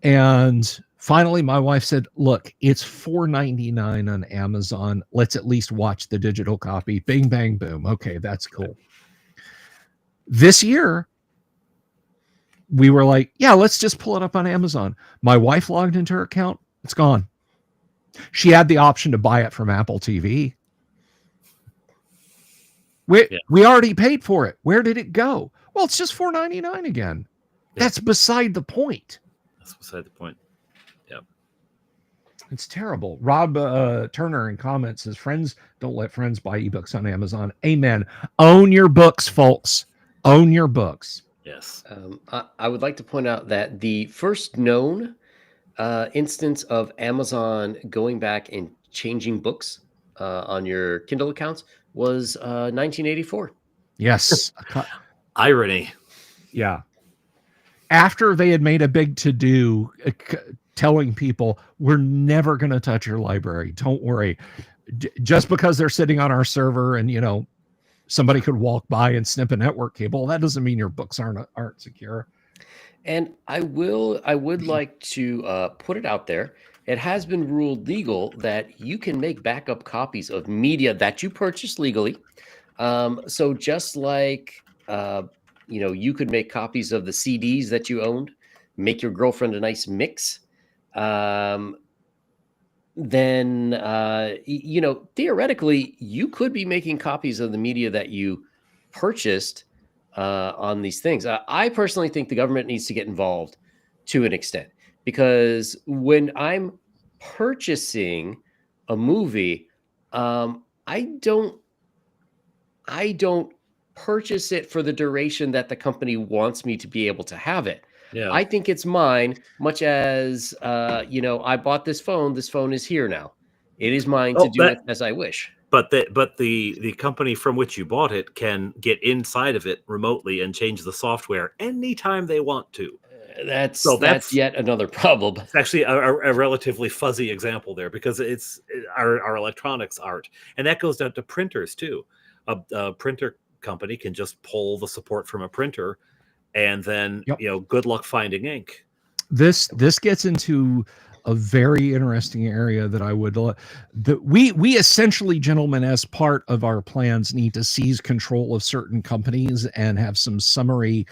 And finally, my wife said, look, it's $4.99 on Amazon. Let's at least watch the digital copy. Bing, bang, boom. Okay, that's cool. This year, we were like, yeah, let's just pull it up on Amazon. My wife logged into her account. It's gone. She had the option to buy it from Apple TV. We already paid for it. Where did it go? Well, it's just $4.99 again. Yeah. That's beside the point. That's beside the point. Yep. It's terrible. Rob Turner in comments says, friends don't let friends buy ebooks on Amazon. Amen. Own your books, folks. Own your books. Yes. I would like to point out that the first known instance of Amazon going back and changing books on your Kindle accounts was 1984. Yes. Irony. Yeah. After they had made a big to-do telling people, we're never going to touch your library. Don't worry. Just because they're sitting on our server and, you know, somebody could walk by and snip a network cable, that doesn't mean your books aren't secure. And I would like to put it out there. It has been ruled legal that you can make backup copies of media that you purchased legally. So just like, you know, you could make copies of the CDs that you owned, make your girlfriend a nice mix. Then, you know, theoretically, you could be making copies of the media that you purchased on these things. I personally think the government needs to get involved to an extent, because when I'm purchasing a movie, I don't purchase it for the duration that the company wants me to be able to have it. Yeah. I think it's mine, much as, you know, I bought this phone. This phone is here now. It is mine to do it as I wish. But the company from which you bought it can get inside of it remotely and change the software anytime they want to. That's yet another problem. It's actually a relatively fuzzy example there, because it's our electronics aren't. And that goes down to printers too. A printer company can just pull the support from a printer, and then, you know, good luck finding ink. This gets into a very interesting area that I would that we essentially, gentlemen, as part of our plans, need to seize control of certain companies and have some summary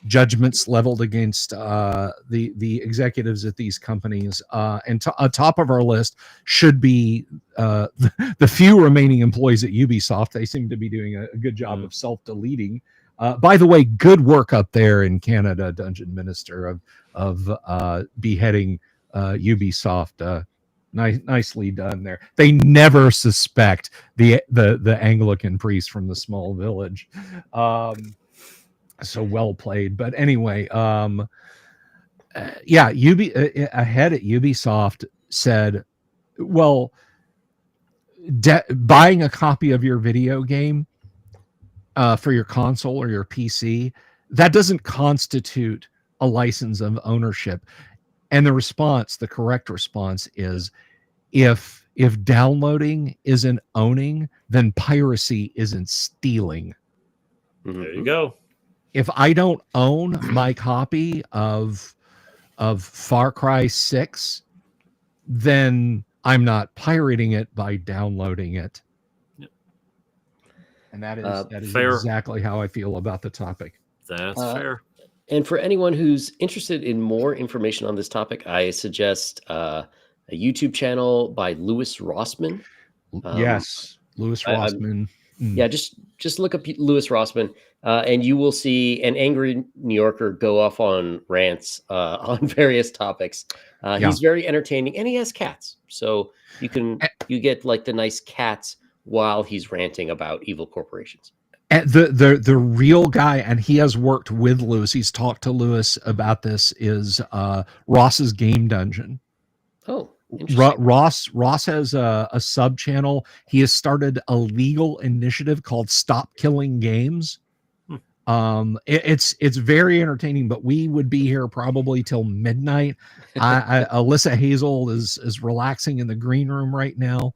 judgments leveled against the executives at these companies. And on top of our list should be the few remaining employees at Ubisoft. They seem to be doing a good job of self-deleting. By the way, good work up there in Canada, Dungeon Minister, of beheading Ubisoft. Nicely done there. They never suspect the Anglican priest from the small village. So well played. But anyway, yeah, ahead at Ubisoft said, well, buying a copy of your video game for your console or your PC, that doesn't constitute a license of ownership. And the correct response is, if downloading isn't owning, then piracy isn't stealing. There you go. If I don't own my copy of Far Cry 6, then I'm not pirating it by downloading it. Yep. And that is fair. Exactly how I feel about the topic. That's fair. And for anyone who's interested in more information on this topic, I suggest a YouTube channel by Louis Rossmann. Yes, Louis Rossmann. Yeah, just look up Louis Rossmann, and you will see an angry New Yorker go off on rants on various topics. He's very entertaining, and he has cats, so you get like the nice cats while he's ranting about evil corporations. And the real guy, and he has worked with Lewis. He's talked to Lewis about this. Is Ross's Game Dungeon? Oh, Ross has a sub channel. He has started a legal initiative called Stop Killing Games. It's very entertaining, but we would be here probably till midnight. Alyssa Hazel is relaxing in the green room right now.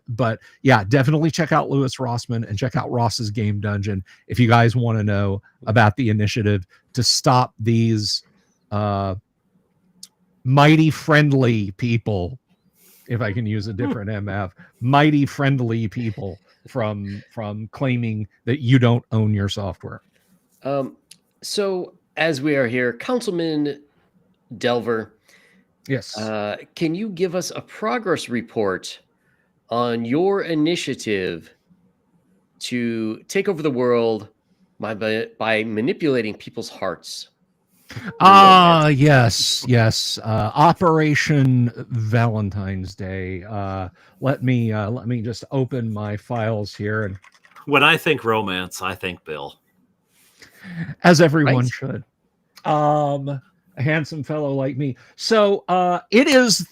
But yeah, definitely check out Lewis Rossman and check out Ross's Game Dungeon if you guys want to know about the initiative to stop these mighty friendly people, if I can use a different MF, mighty friendly people from claiming that you don't own your software. So as we are here, Councilman Delver, yes, can you give us a progress report on your initiative to take over the world by manipulating people's hearts? Yes. Operation Valentine's Day. Let me just open my files here, and when I think romance, I think Bill. As everyone Right. should. A handsome fellow like me. So it is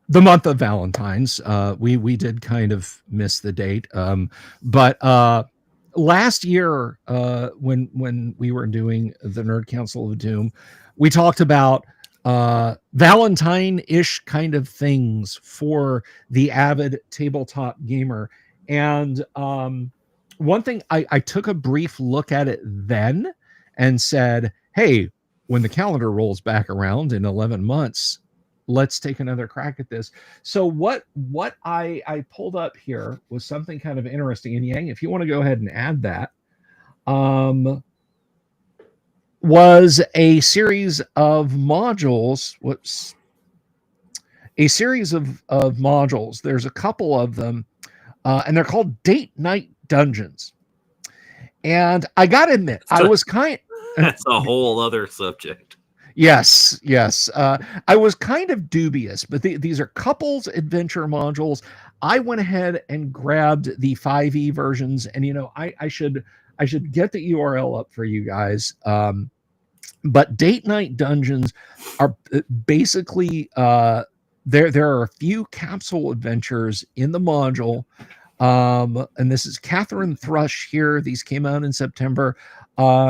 the month of Valentine's. We did kind of miss the date, but last year, when we were doing the Nerd Council of Doom, we talked about Valentine-ish kind of things for the avid tabletop gamer. And one thing, I took a brief look at it then and said, hey, when the calendar rolls back around in 11 months, let's take another crack at this. So what I pulled up here was something kind of interesting. And Yang, if you want to go ahead and add that, was a series of modules. A series of modules. There's a couple of them, and they're called Date Night Dungeons. And I got to admit, That's a whole other subject. Yes. I was kind of dubious, but these are couples adventure modules. I went ahead and grabbed the 5e versions, and I should get the URL up for you guys. But Date Night Dungeons are basically there are a few capsule adventures in the module. And this is Catherine Thrush here. These came out in September.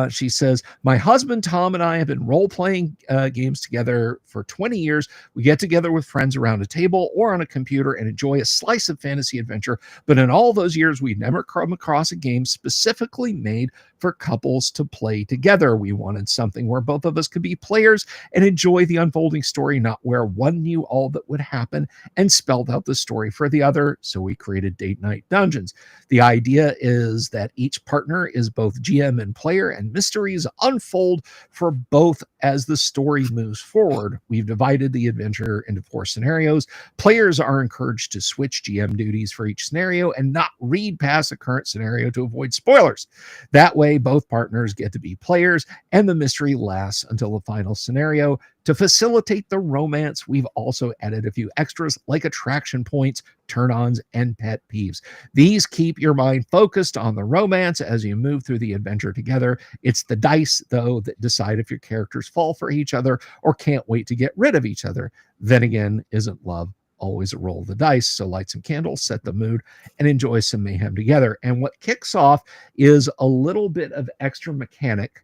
She says, my husband Tom and I have been role-playing games together for 20 years. We get together with friends around a table or on a computer and enjoy a slice of fantasy adventure. But in all those years, we've never come across a game specifically made for couples to play together. We wanted something where both of us could be players and enjoy the unfolding story, not where one knew all that would happen and spelled out the story for the other. So we created Date Night Dungeons. The idea is that each partner is both GM and player, and mysteries unfold for both as the story moves forward. We've divided the adventure into 4 scenarios. Players are encouraged to switch GM duties for each scenario and not read past the current scenario to avoid spoilers. That way, both partners get to be players, and the mystery lasts until the final scenario. To facilitate the romance, we've also added a few extras like attraction points, turn-ons, and pet peeves. These keep your mind focused on the romance as you move through the adventure together. It's the dice, though, that decide if your characters fall for each other or can't wait to get rid of each other. Then again, isn't love always a roll of the dice? So light some candles, set the mood, and enjoy some mayhem together. And what kicks off is a little bit of extra mechanic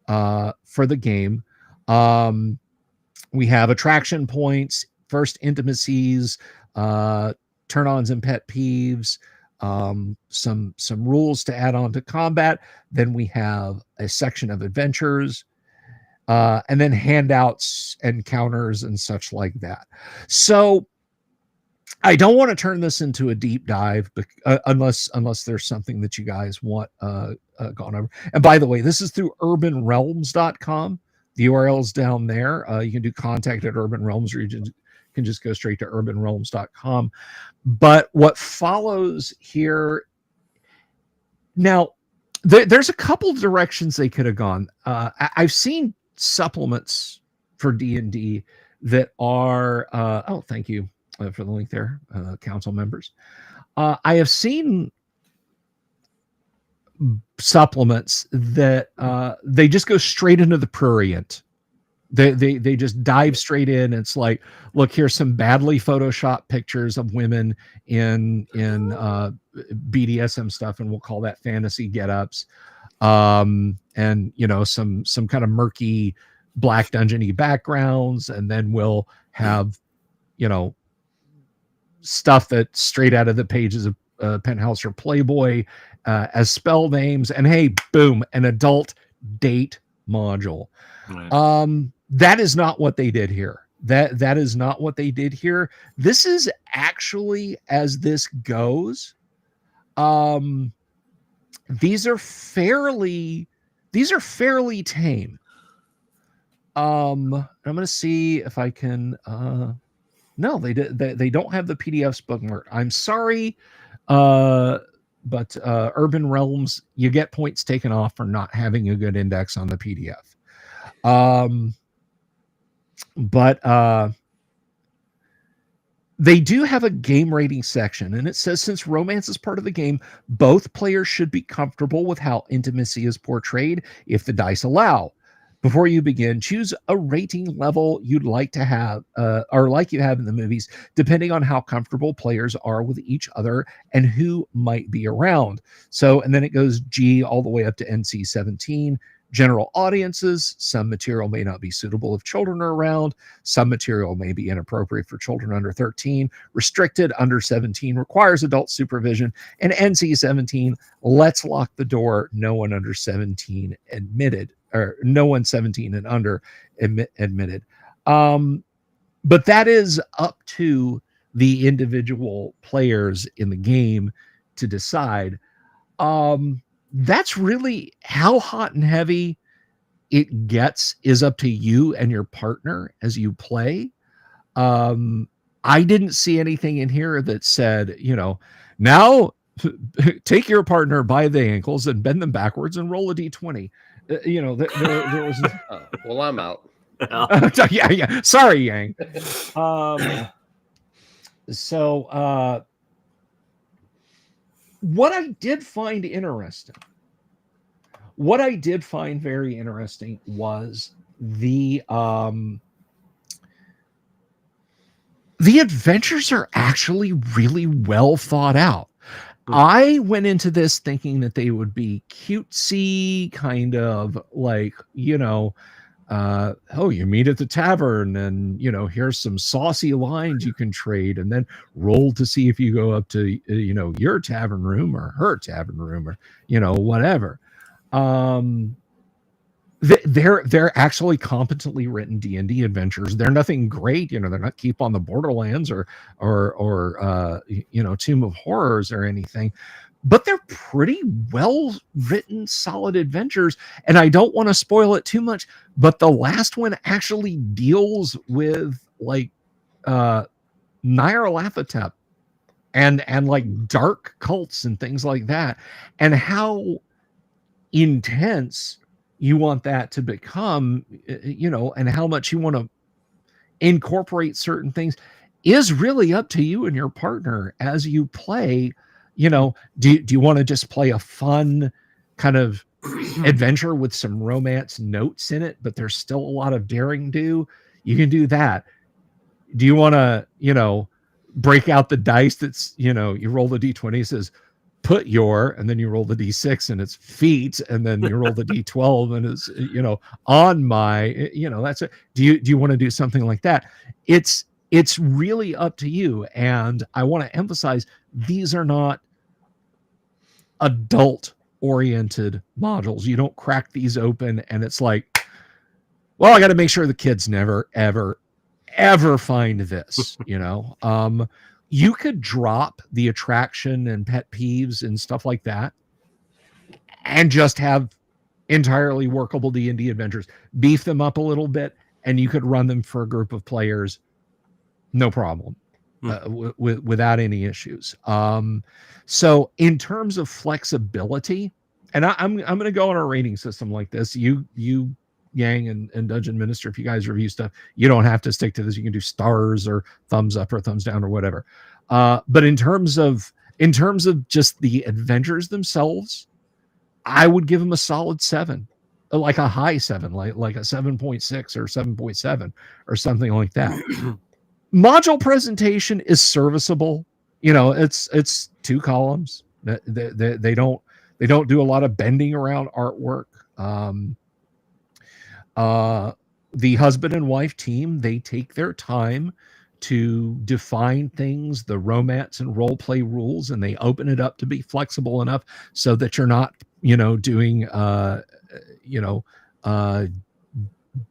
for the game. We have attraction points, first intimacies, turn-ons and pet peeves, some rules to add on to combat. Then we have a section of adventures, and then handouts, encounters, and such like that. So I don't want to turn this into a deep dive, unless there's something that you guys want gone over. And by the way, this is through urbanrealms.com. The URL is down there. You can do contact at Urban Realms, or you can just go straight to urbanrealms.com. But what follows here, now, there's a couple directions they could have gone. I've seen supplements for D&D that are, oh, thank you for the link there, council members. I have seen supplements that they just go straight into the prurient They just dive straight in. It's like, look, here's some badly photoshopped pictures of women in BDSM stuff, and we'll call that fantasy get-ups. And some kind of murky black dungeony backgrounds, and then we'll have stuff that's straight out of the pages of Penthouse or Playboy as spell names, and hey, boom, an adult date module. Right. That is not what they did here. That is not what they did here. This is actually, as this goes, these are fairly tame. I'm gonna see if I can no, they don't have the PDFs bookmarked. I'm sorry, but Urban Realms, you get points taken off for not having a good index on the PDF. But they do have a game rating section, and it says, since romance is part of the game, both players should be comfortable with how intimacy is portrayed if the dice allow. Before you begin, choose a rating level you'd like to have, or like you have in the movies, depending on how comfortable players are with each other and who might be around. So, and then it goes G all the way up to NC-17. General audiences, some material may not be suitable if children are around. Some material may be inappropriate for children under 13. Restricted, under 17, requires adult supervision. And NC-17, let's lock the door. No one under 17 admitted, or no one 17 and under admitted. But that is up to the individual players in the game to decide. That's really how hot and heavy it gets is up to you and your partner as you play. I didn't see anything in here that said, now take your partner by the ankles and bend them backwards and roll a D20. There was. Well, I'm out. Yeah. Sorry, Yang. What I did find very interesting was the adventures are actually really well thought out. I went into this thinking that they would be cutesy, kind of like, you meet at the tavern and, here's some saucy lines you can trade, and then roll to see if you go up to, your tavern room or her tavern room or, whatever. They're actually competently written D&D adventures. They're nothing great, they're not Keep on the Borderlands or Tomb of Horrors or anything, but they're pretty well written, solid adventures. And I don't want to spoil it too much, but the last one actually deals with like Nyarlathotep and like dark cults and things like that, and how intense you want that to become, and how much you want to incorporate certain things is really up to you and your partner as you play. Do you want to just play a fun kind of adventure with some romance notes in it, but there's still a lot of daring do? You can do that. Do you want to, break out the dice that's, you roll the D20, says, put your, and then you roll the D6 and it's feet, and then you roll the D12 and it's, on my, that's it. Do you want to do something like that? It's really up to you. And I want to emphasize, these are not adult oriented modules. You don't crack these open and it's like, well, I got to make sure the kids never, ever find this, you could drop the attraction and pet peeves and stuff like that and just have entirely workable D&D adventures. Beef them up a little bit, and you could run them for a group of players, no problem, without any issues. So in terms of flexibility, and I'm going to go on a rating system like this. You Yang and Dungeon Minister, if you guys review stuff, you don't have to stick to this. You can do stars or thumbs up or thumbs down or whatever. But in terms of just the adventures themselves, I would give them a solid 7. like a high 7, like a 7.6 or 7.7 or something like that. Module presentation is serviceable. It's 2 columns. They don't do a lot of bending around artwork. The husband and wife team, they take their time to define things, the romance and role play rules, and they open it up to be flexible enough so that you're not, doing,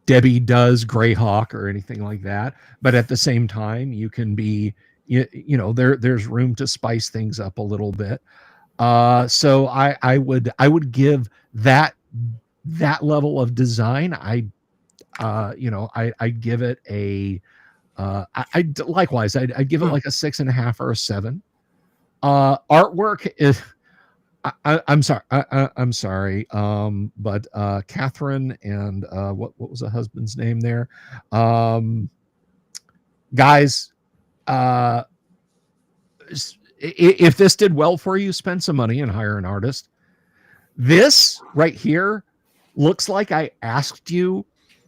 Debbie does Greyhawk or anything like that. But at the same time, you can be, there's room to spice things up a little bit. So I would give that level of design. I'd give it a, likewise, I'd give it like a 6.5 or a 7. Artwork is, I'm sorry. I'm sorry. But Catherine and what was the husband's name there? Guys, if this did well for you, spend some money and hire an artist. This right here looks like I asked you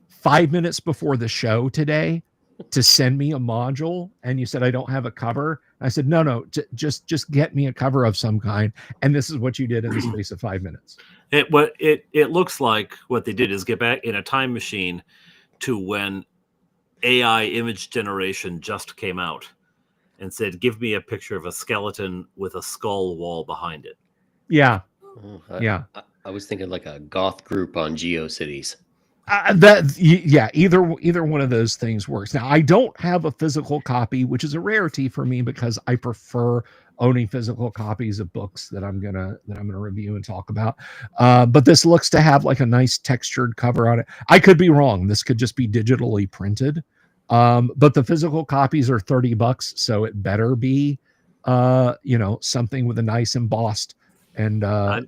5 minutes before the show today to send me a module, and you said I don't have a cover. I said no, just get me a cover of some kind, and this is what you did in the space of 5 minutes. It looks like what they did is get back in a time machine to when AI image generation just came out, and said, "Give me a picture of a skeleton with a skull wall behind it." Yeah, I was thinking like a goth group on GeoCities. Either one of those things works. Now, I don't have a physical copy, which is a rarity for me because I prefer owning physical copies of books that I'm gonna review and talk about. But this looks to have like a nice textured cover on it. I could be wrong. This could just be digitally printed. But the physical copies are $30, so it better be something with a nice embossed and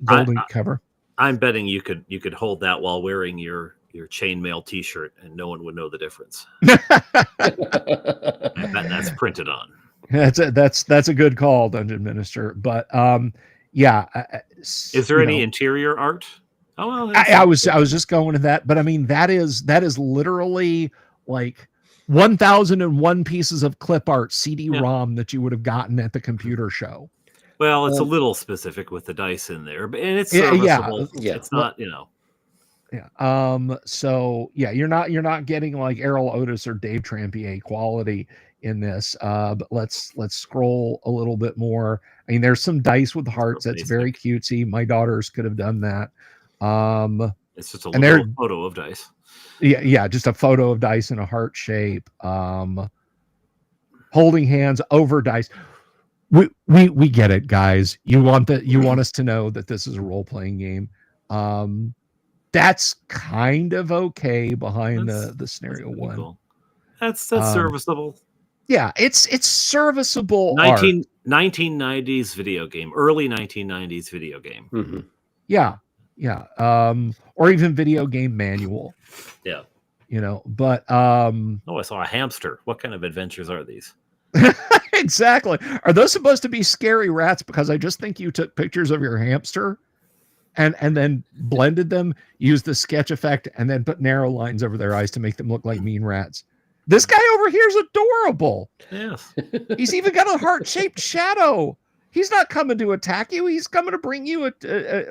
golden cover. I'm betting you could hold that while wearing your chainmail T-shirt, and no one would know the difference. I bet that's printed on. That's a good call, Dungeon Minister. But is there any interior art? Oh, well, I was just going to that, but I mean that is literally like 1001 pieces of clip art CD-ROM that you would have gotten at the computer show. Well, it's a little specific with the dice in there, but and it's serviceable. Yeah. It's not, Yeah. So yeah, you're not getting like Errol Otis or Dave Trampier quality in this. But let's scroll a little bit more. I mean, there's some dice with hearts. That's very cutesy. My daughters could have done that. It's just a little photo of dice. Yeah, just a photo of dice in a heart shape. Holding hands over dice. We get it, guys. You want us to know that this is a role-playing game. That's kind of okay behind the scenario one. Cool. That's serviceable. Yeah, it's serviceable. 1990s video game, early 1990s video game. Mm-hmm. Yeah. Or even video game manual. Yeah. But I saw a hamster. What kind of adventures are these? Exactly. Are those supposed to be scary rats? Because I just think you took pictures of your hamster and then blended them, used the sketch effect, and then put narrow lines over their eyes to make them look like mean rats. This guy over here is adorable. Yes. He's even got a heart-shaped shadow. He's not coming to attack you. He's coming to bring you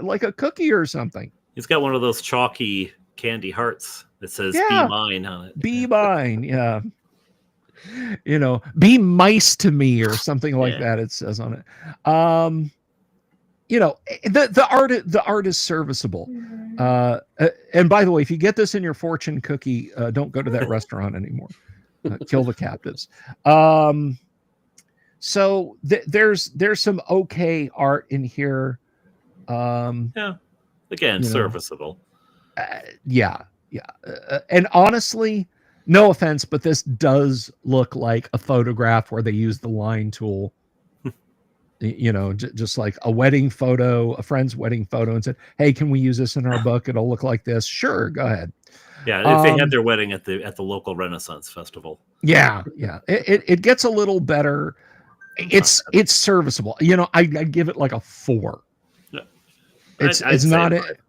like a cookie or something. He's got one of those chalky candy hearts that says "Be mine" on it. Be mine, yeah. Be mice to me or something like that. It says on it. The art is serviceable. And by the way, if you get this in your fortune cookie, don't go to that restaurant anymore. Kill the captives. So there's some okay art in here. Again, serviceable. And honestly, no offense, but this does look like a photograph where they use the line tool. Just like a wedding photo, a friend's wedding photo, and said, "Hey, can we use this in our book? It'll look like this." Sure, go ahead. Yeah, if they had their wedding at the local Renaissance festival. Yeah. It gets a little better. It's serviceable. I give it like a 4. Yeah. It's not it.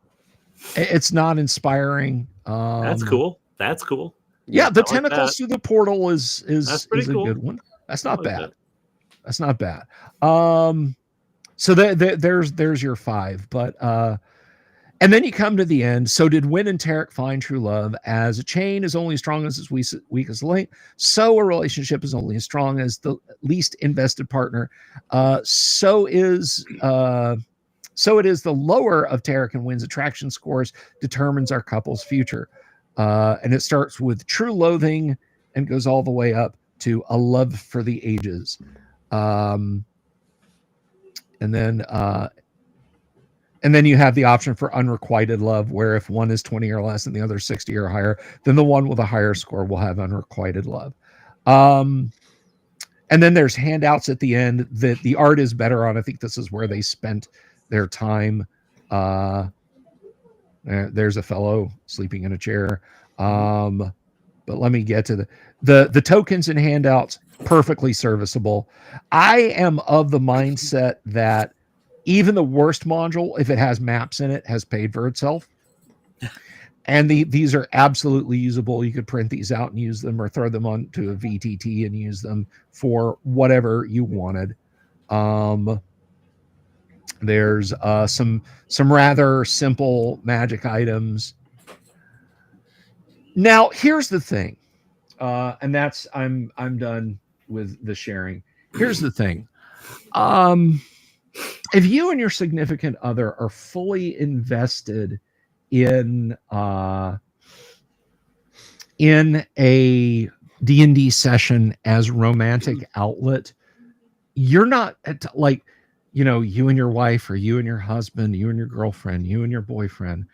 It's not inspiring. That's cool. That's cool. Yeah, the I like tentacles that. through the portal is That's pretty a cool. good one. That's I not like bad. that. That's not bad. So there's your 5, but and then you come to the end. So did Wynn and Tarek find true love? As a chain is only as strong as its weakest link, so a relationship is only as strong as the least invested partner. So it is the lower of Tarek and Wynn's attraction scores determines our couple's future. And it starts with true loathing and goes all the way up to a love for the ages. And then you have the option for unrequited love, where if one is 20 or less and the other 60 or higher, then the one with a higher score will have unrequited love. And then there's handouts at the end that the art is better on. I think this is where they spent their time. There's a fellow sleeping in a chair. But let me get to the tokens and handouts, perfectly serviceable. I am of the mindset that even the worst module, if it has maps in it, has paid for itself. And these are absolutely usable. You could print these out and use them, or throw them onto a VTT and use them for whatever you wanted. There's some rather simple magic items. Now, here's the thing, and that's I'm done with the sharing. Here's the thing. If you and your significant other are fully invested in a D&D session as romantic outlet, you're not like, you and your wife, or you and your husband, you and your girlfriend, you and your boyfriend,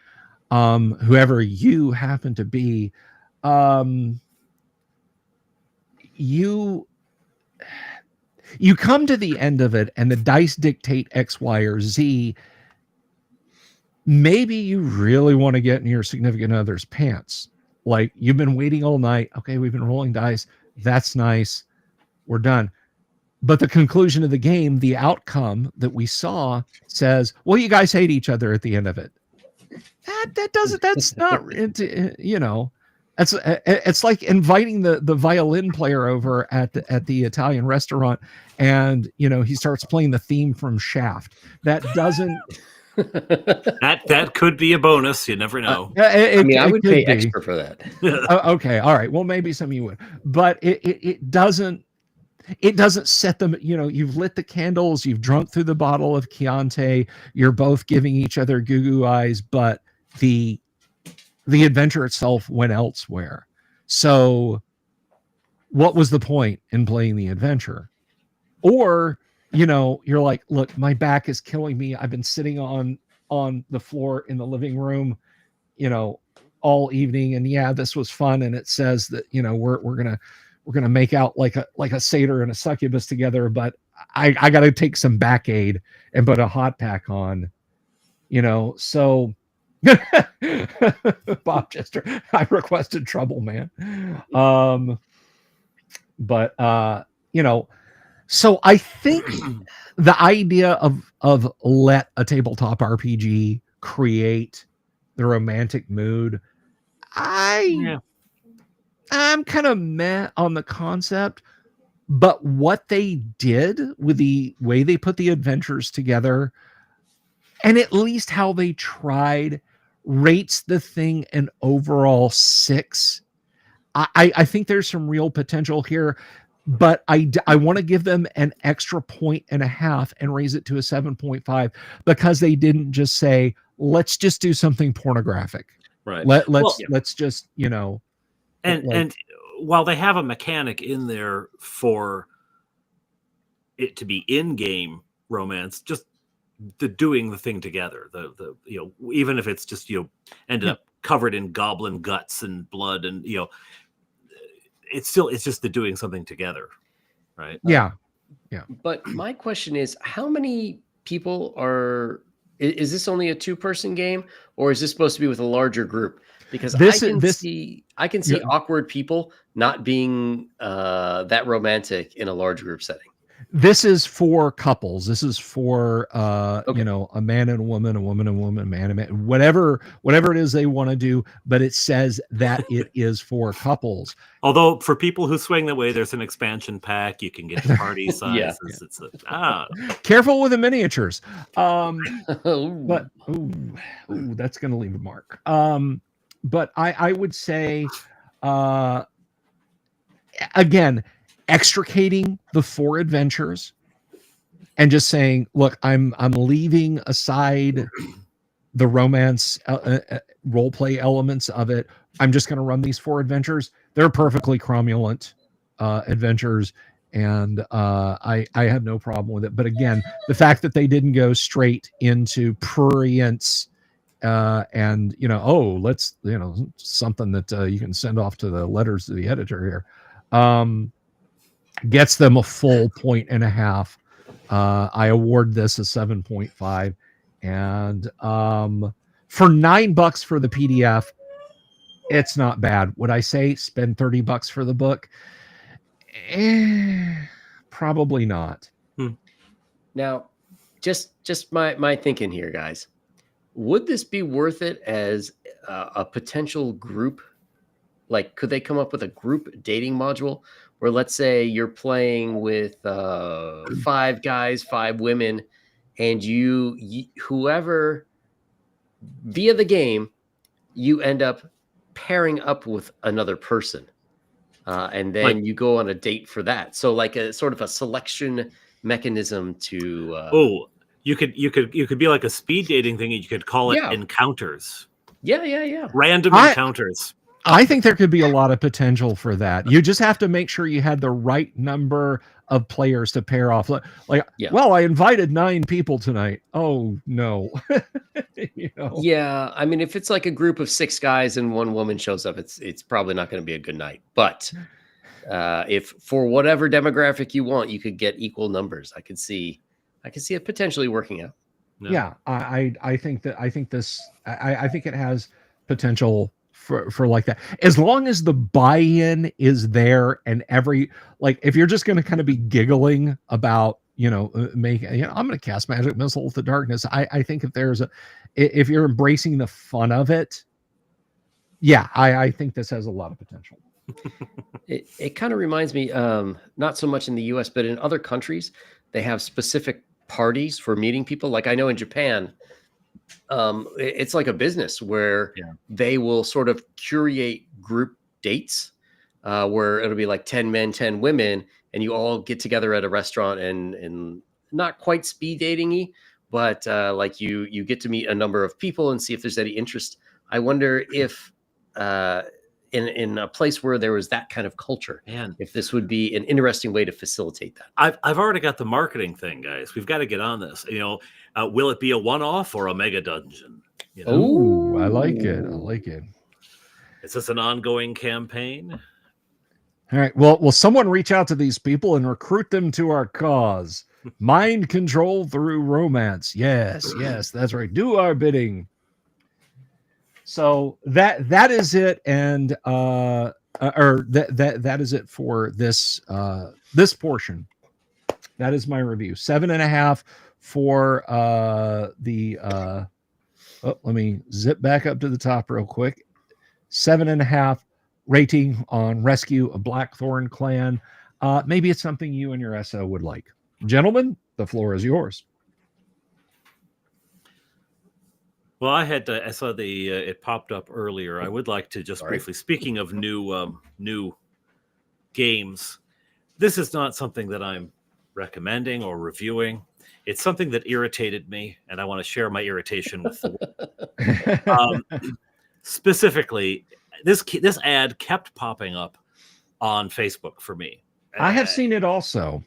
whoever you happen to be, you come to the end of it and the dice dictate X, Y, or Z. Maybe you really want to get in your significant other's pants. Like, you've been waiting all night. Okay, we've been rolling dice. That's nice. We're done. But the conclusion of the game, the outcome that we saw, says, well, you guys hate each other at the end of it. That's not, it's like inviting the violin player over at the Italian restaurant, and he starts playing the theme from Shaft. That doesn't that could be a bonus. You never know. I would pay extra for that. Okay, all right. Well, maybe some of you would, but it doesn't set them. You've lit the candles, you've drunk through the bottle of Chianti, you're both giving each other goo eyes, but the adventure itself went elsewhere. So what was the point in playing the adventure? Or, you're like, look, my back is killing me. I've been sitting on the floor in the living room, all evening. And yeah, this was fun. And it says that, we're going to make out like a satyr and a succubus together, but I got to take some back aid and put a hot pack on, so Bob Chester, I requested trouble, man. So I think the idea of let a tabletop RPG create the romantic mood, I'm kind of meh on the concept, but what they did with the way they put the adventures together, and at least how they tried, rates the thing an overall 6. I think there's some real potential here, but I want to give them an extra 1.5 and raise it to a 7.5, because they didn't just say, let's just do something pornographic. Right. Let's just, and while they have a mechanic in there for it to be in-game romance, just the doing the thing together, the even if it's just ended up covered in goblin guts and blood, and it's just the doing something together, right? Yeah. But my question is, how many people is this only a 2-person game, or is this supposed to be with a larger group? Because I can see awkward people not being that romantic in a large group setting. This is for couples. This is for Okay. a man and a woman, a woman and a woman, a man and man, whatever it is they want to do. But it says that it is for couples. Although for people who swing that way, there's an expansion pack. You can get the party Yeah. sizes. It's Careful with the miniatures. Ooh. But that's going to leave a mark. But I would say, again, extricating the 4 adventures and just saying, look, I'm leaving aside the romance role play elements of it. I'm just going to run these 4 adventures. They're perfectly cromulent adventures, and I have no problem with it. But again, the fact that they didn't go straight into prurience and let's something that you can send off to the letters to the editor here, gets them a full 1.5. I award this a 7.5, and for $9 for the PDF, it's not bad. Would I say spend $30 for the book? Probably not. Now, just my thinking here, guys. Would this be worth it as a potential group? Like, could they come up with a group dating module where, let's say, you're playing with 5 guys, 5 women, and you whoever via the game you end up pairing up with another person, and then you go on a date for that. So, like a sort of a selection mechanism to. You could be like a speed dating thing. You could call it encounters. Yeah. Random encounters. I think there could be a lot of potential for that. You just have to make sure you had the right number of players to pair off. Well, I invited 9 people tonight. Oh no. Yeah, I mean, if it's like a group of 6 guys and 1 woman shows up, it's probably not going to be a good night. But if for whatever demographic you want, you could get equal numbers. I could see it potentially working out. Yeah, I think it has potential for like that, as long as the buy-in is there, and if you're just going to kind of be giggling about I'm going to cast magic missile with the darkness. I think if you're embracing the fun of it, I think this has a lot of potential. It kind of reminds me, not so much in the US, but in other countries, they have specific parties for meeting people. Like I know in Japan, it's like a business where they will sort of curate group dates, where it'll be like 10 men, 10 women, and you all get together at a restaurant and not quite speed dating-y, but like you get to meet a number of people and see if there's any interest. I wonder if in a place where there was that kind of culture, if this would be an interesting way to facilitate that. I've already got the marketing thing, guys. We've got to get on this. Will it be a one-off or a mega dungeon? Oh, I like it. Is this an ongoing campaign? All right. Well, will someone reach out to these people and recruit them to our cause? Mind control through romance. Yes, that's right. Do our bidding. So that is it, and that is it for this this portion. That is my review. 7.5 for the. Let me zip back up to the top real quick. 7.5 rating on Rescue a Blackthorn Clan. Maybe it's something you and your SO would like. Gentlemen, the floor is yours. Well, I saw it popped up earlier. I would like to just briefly, speaking of new games, this is not something that I'm recommending or reviewing. It's something that irritated me, and I want to share my irritation with the world. Specifically, this ad kept popping up on Facebook for me. I have seen it also,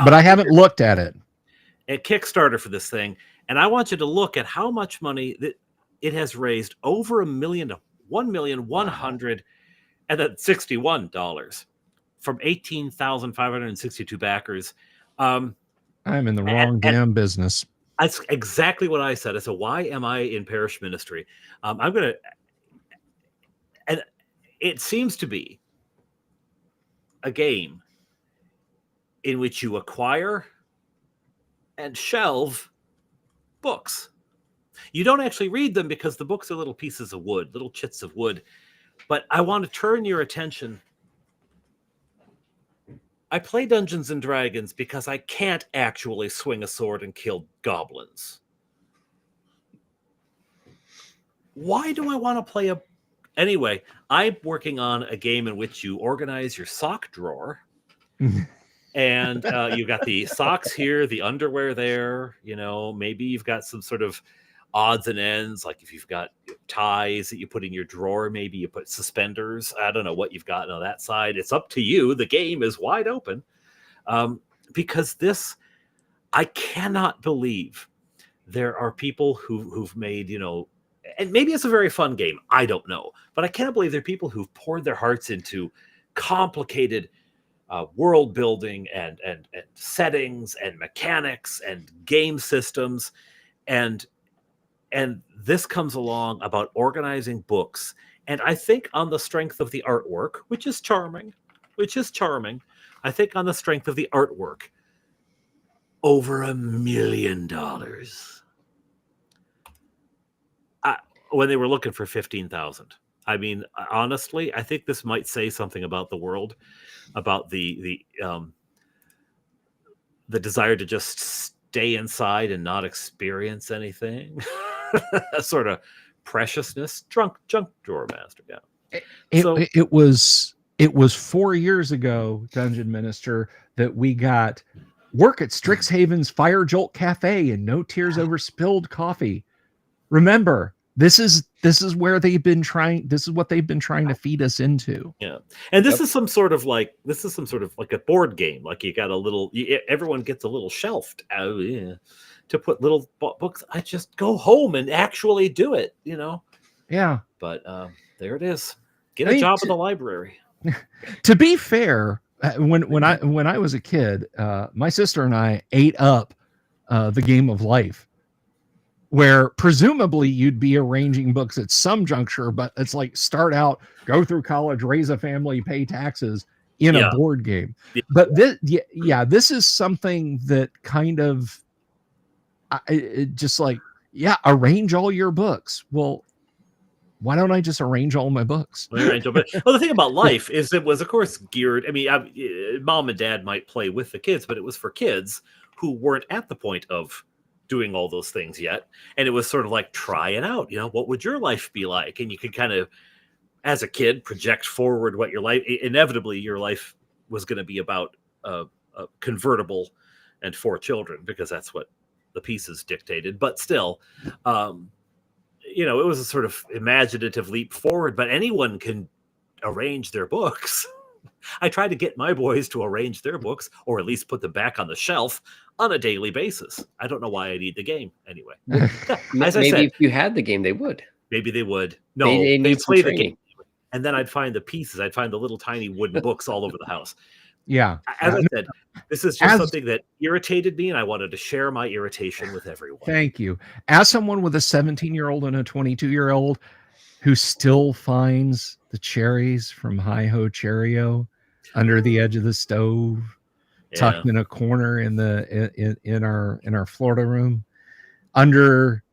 but I haven't looked at it. A Kickstarter for this thing, and I want you to look at how much money that it has raised. Over $1,161,000 from 18,562 backers. I'm in the wrong damn business. That's exactly what I said. I said, why am I in parish ministry? And it seems to be a game in which you acquire and shelve books. You don't actually read them because the books are little pieces of wood, little chits of wood. But I want to turn your attention. I play Dungeons and Dragons because I can't actually swing a sword and kill goblins. Why do I want to play Anyway, I'm working on a game in which you organize your sock drawer. And you've got the socks here, the underwear there. Maybe you've got some sort of odds and ends, like if you've got ties that you put in your drawer, maybe you put suspenders. I don't know what you've got on that side. It's up to you. The game is wide open. Because I cannot believe there are people who've made, and maybe it's a very fun game. I don't know. But I can't believe there are people who've poured their hearts into complicated world building and settings and mechanics and game systems. And this comes along about organizing books. And I think on the strength of the artwork, which is charming, I think on the strength of the artwork, over $1 million. When they were looking for 15,000. I mean, honestly, I think this might say something about the world, about the desire to just stay inside and not experience anything. A sort of preciousness, junk drawer master. Yeah. It was 4 years ago, Dungeon Minister, that we got work at Strixhaven's Fire Jolt Cafe and no tears over spilled coffee. Remember, this is where they've been trying. This is what they've been trying to feed us into. Yeah, and this is some sort of like a board game. Like you got everyone gets a little shelf to put little books. I just go home and actually do it. Yeah, but there it is. Get a job in the library. To be fair, when I was a kid, my sister and I ate up the Game of Life, where presumably you'd be arranging books at some juncture, but it's like start out, go through college, raise a family, pay taxes in a board game. Yeah. But this is something that kind of just like, arrange all your books. Well, why don't I just arrange all my books? Well, the thing about Life is it was, of course, geared. I mean, mom and dad might play with the kids, but it was for kids who weren't at the point of doing all those things yet. And it was sort of like, try it out. What would your life be like? And you could kind of, as a kid, project forward what your life, inevitably your life was going to be about a convertible and 4 children, because that's what the pieces dictated. But still, it was a sort of imaginative leap forward, but anyone can arrange their books. I try to get my boys to arrange their books, or at least put them back on the shelf on a daily basis. I don't know why I need the game anyway. As I said, if you had the game, they would. Maybe they would. No, they play the game. And then I'd find the pieces. I'd find the little tiny wooden books all over the house. Yeah. As I said, this is just something that irritated me, and I wanted to share my irritation with everyone. Thank you. As someone with a 17-year-old and a 22-year-old who still finds the cherries from Hi Ho Cheerio under the edge of the stove, tucked in a corner in our Florida room, under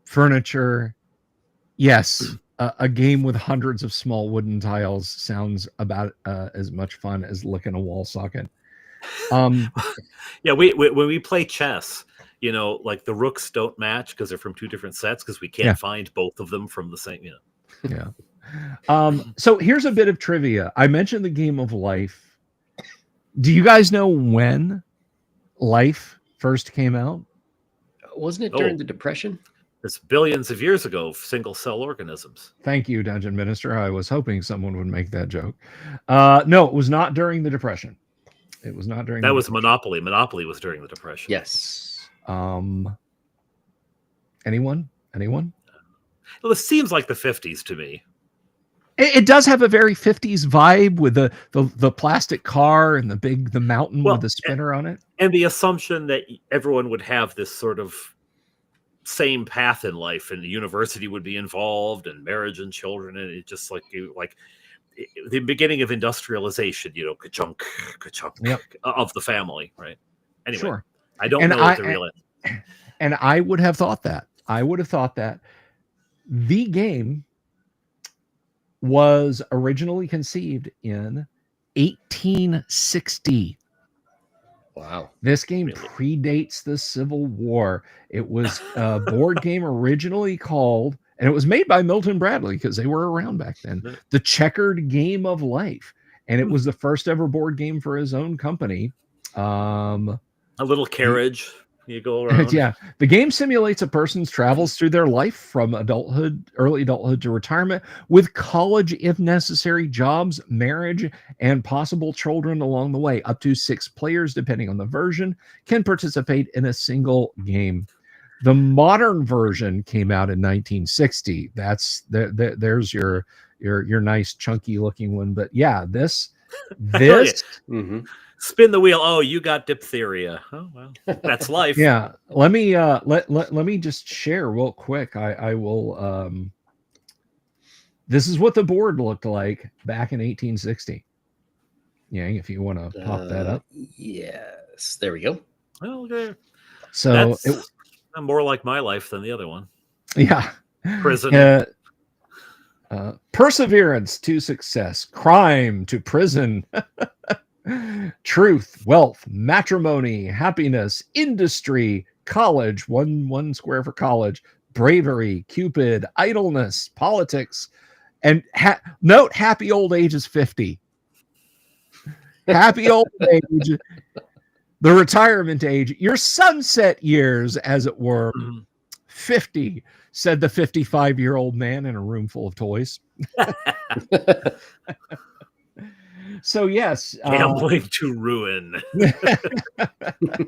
furniture. Yes, a game with hundreds of small wooden tiles sounds about as much fun as licking a wall socket. When we play chess, like the rooks don't match because they're from 2 different sets, because we can't find both of them from the same. Yeah. So here's a bit of trivia. I mentioned the Game of Life. Do you guys know when Life first came out? Wasn't it during the Depression? It's billions of years ago, single cell organisms. Thank you, Dungeon Minister. I was hoping someone would make that joke. No, it was not during the Depression. It was not during. That was Monopoly. Monopoly was during the Depression. Yes. Anyone? Well, it seems like the 50s to me. It does have a very 50s vibe with the plastic car and the mountain with the spinner on it. And the assumption that everyone would have this sort of same path in life, and the university would be involved, and marriage and children, and it just like the beginning of industrialization, ka-chunk, ka-chunk, Yep. of the family, right? Anyway, Sure. I don't And know what the real and I would have thought that. I would have thought that the game was originally conceived in 1860. Wow. This game Really? predates the Civil War. It was a board game originally called, and it was made by Milton Bradley because they were around back then, The Checkered Game of Life. And it was the first ever board game for his own company. A little carriage. You go around. Yeah. The game simulates a person's travels through their life from early adulthood to retirement, with college, if necessary, jobs, marriage, and possible children along the way. Up to 6 players, depending on the version, can participate in a single game. The modern version came out in 1960. There's your nice chunky looking one. But yeah, this Mm-hmm. Spin the wheel. Oh, you got diphtheria. Oh well, that's life. Yeah, let me let me just share real quick. I will. This is what the board looked like back in 1860. Yeah, if you want to pop that up. Yes, there we go. Oh, okay. So That's more like my life than the other one. Yeah, Prison. Perseverance to success, crime to prison. Truth, wealth, matrimony, happiness, industry, college, one square for college, bravery, Cupid, idleness, politics, and note happy old age is 50. Happy old age, the retirement age, your sunset years, as it were. 50, said the 55-year-old man in a room full of toys. So yes, gambling to ruin,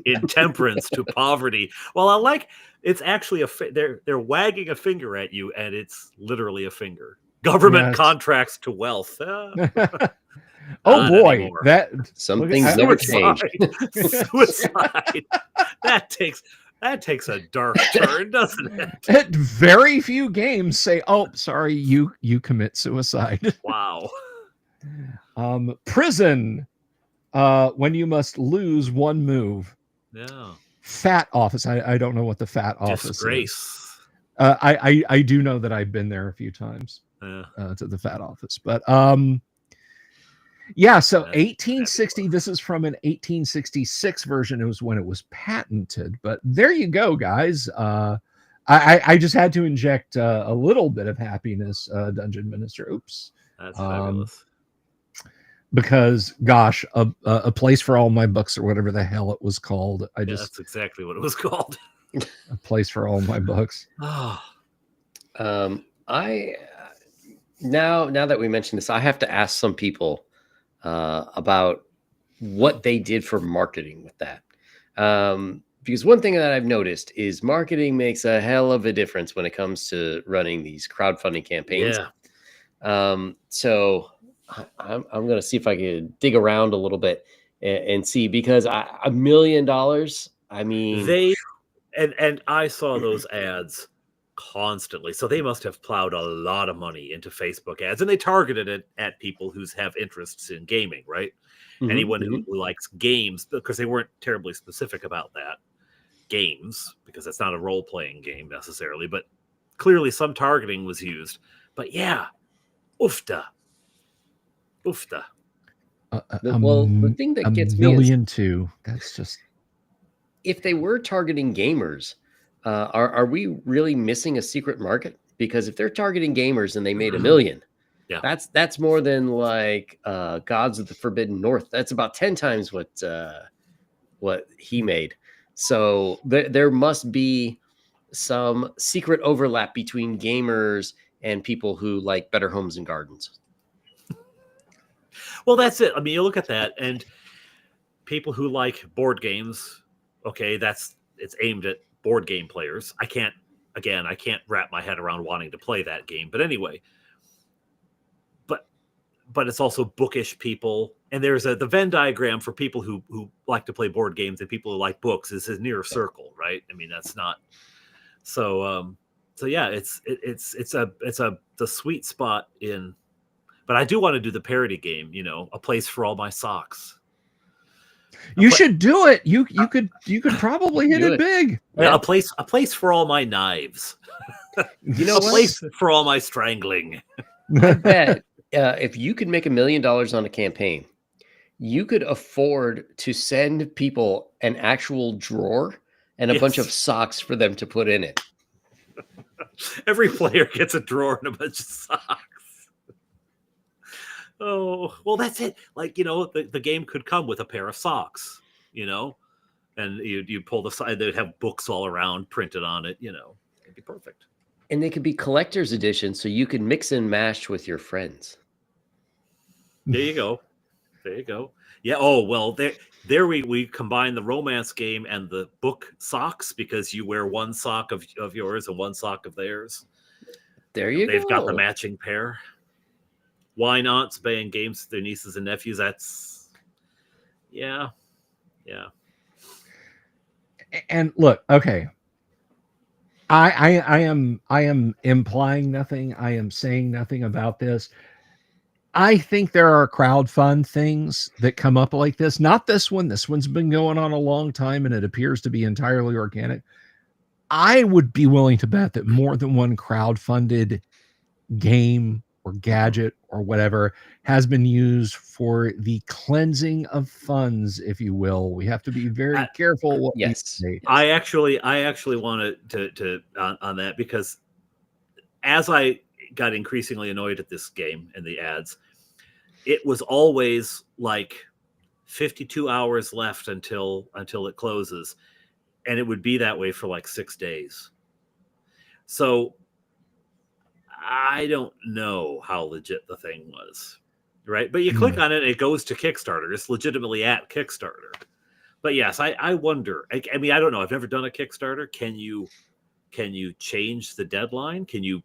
intemperance to poverty. Well, I like it's actually they're wagging a finger at you, and it's literally a finger. Government contracts to wealth. Oh boy, anymore. that some things never change. Suicide. That takes a dark turn, doesn't it? Very few games say, "Oh, sorry, you commit suicide." Wow. Prison, when you must lose one move. Yeah. Fat office. I don't know what the fat office Disgrace. is. I do know that I've been there a few times to the fat office, but yeah. So 1860. This is from an 1866 version. It was when it was patented. But there you go, guys. I just had to inject a little bit of happiness, Dungeon Minister. Oops. That's fabulous. Because gosh, a place for all my books, or whatever the hell it was called. That's exactly what it was called. A place for all my books. I now that we mentioned this, I have to ask some people about what they did for marketing with that. Because one thing that I've noticed is marketing makes a hell of a difference when it comes to running these crowdfunding campaigns. So I'm going to see if I can dig around a little bit and see, because $1 million, I mean, and I saw those ads constantly. So they must have plowed a lot of money into Facebook ads, and they targeted it at people who have interests in gaming, right? Anyone who likes games, because they weren't terribly specific about that. Games, because it's not a role-playing game necessarily, but clearly some targeting was used. But yeah, oofta. The thing that gets me $1.2 million. That's just, if they were targeting gamers, are we really missing a secret market? Because if they're targeting gamers and they made $1 million, that's more than like Gods of the Forbidden North. That's about 10 times what he made. So there must be some secret overlap between gamers and people who like Better Homes and Gardens. Well, that's it. I mean, you look at that, and people who like board games, okay, it's aimed at board game players. I can't wrap my head around wanting to play that game. But anyway, but it's also bookish people. And there's the Venn diagram for people who like to play board games and people who like books is a near circle, right? I mean, that's not so yeah, it's the sweet spot in. But I do want to do the parody game, a place for all my socks. You should do it. You could probably hit it big. Yeah. A place for all my knives. A place for all my strangling. I bet if you could make $1 million on a campaign, you could afford to send people an actual drawer and a bunch of socks for them to put in it. Every player gets a drawer and a bunch of socks. Oh, well, that's it. Like, the game could come with a pair of socks, and you pull the side, they'd have books all around printed on it, it'd be perfect. And they could be collector's edition, so you can mix and match with your friends. There you go. Yeah. Oh, well, there we combine the romance game and the book socks, because you wear one sock of yours and one sock of theirs. There you go. They've got the matching pair. Why not? Playing games with their nieces and nephews. That's yeah. And look, okay. I am implying nothing. I am saying nothing about this. I think there are crowdfund things that come up like this. Not this one. This one's been going on a long time, and it appears to be entirely organic. I would be willing to bet that more than one crowdfunded game or gadget or whatever has been used for the cleansing of funds, if you will. We have to be very careful what we say. I actually wanted to on that, because as I got increasingly annoyed at this game and the ads, it was always like 52 hours left until it closes, and it would be that way for like 6 days. So I don't know how legit the thing was, right? But you click on it, and it goes to Kickstarter. It's legitimately at Kickstarter. But yes, I wonder. I mean, I don't know. I've never done a Kickstarter. Can you change the deadline? Can you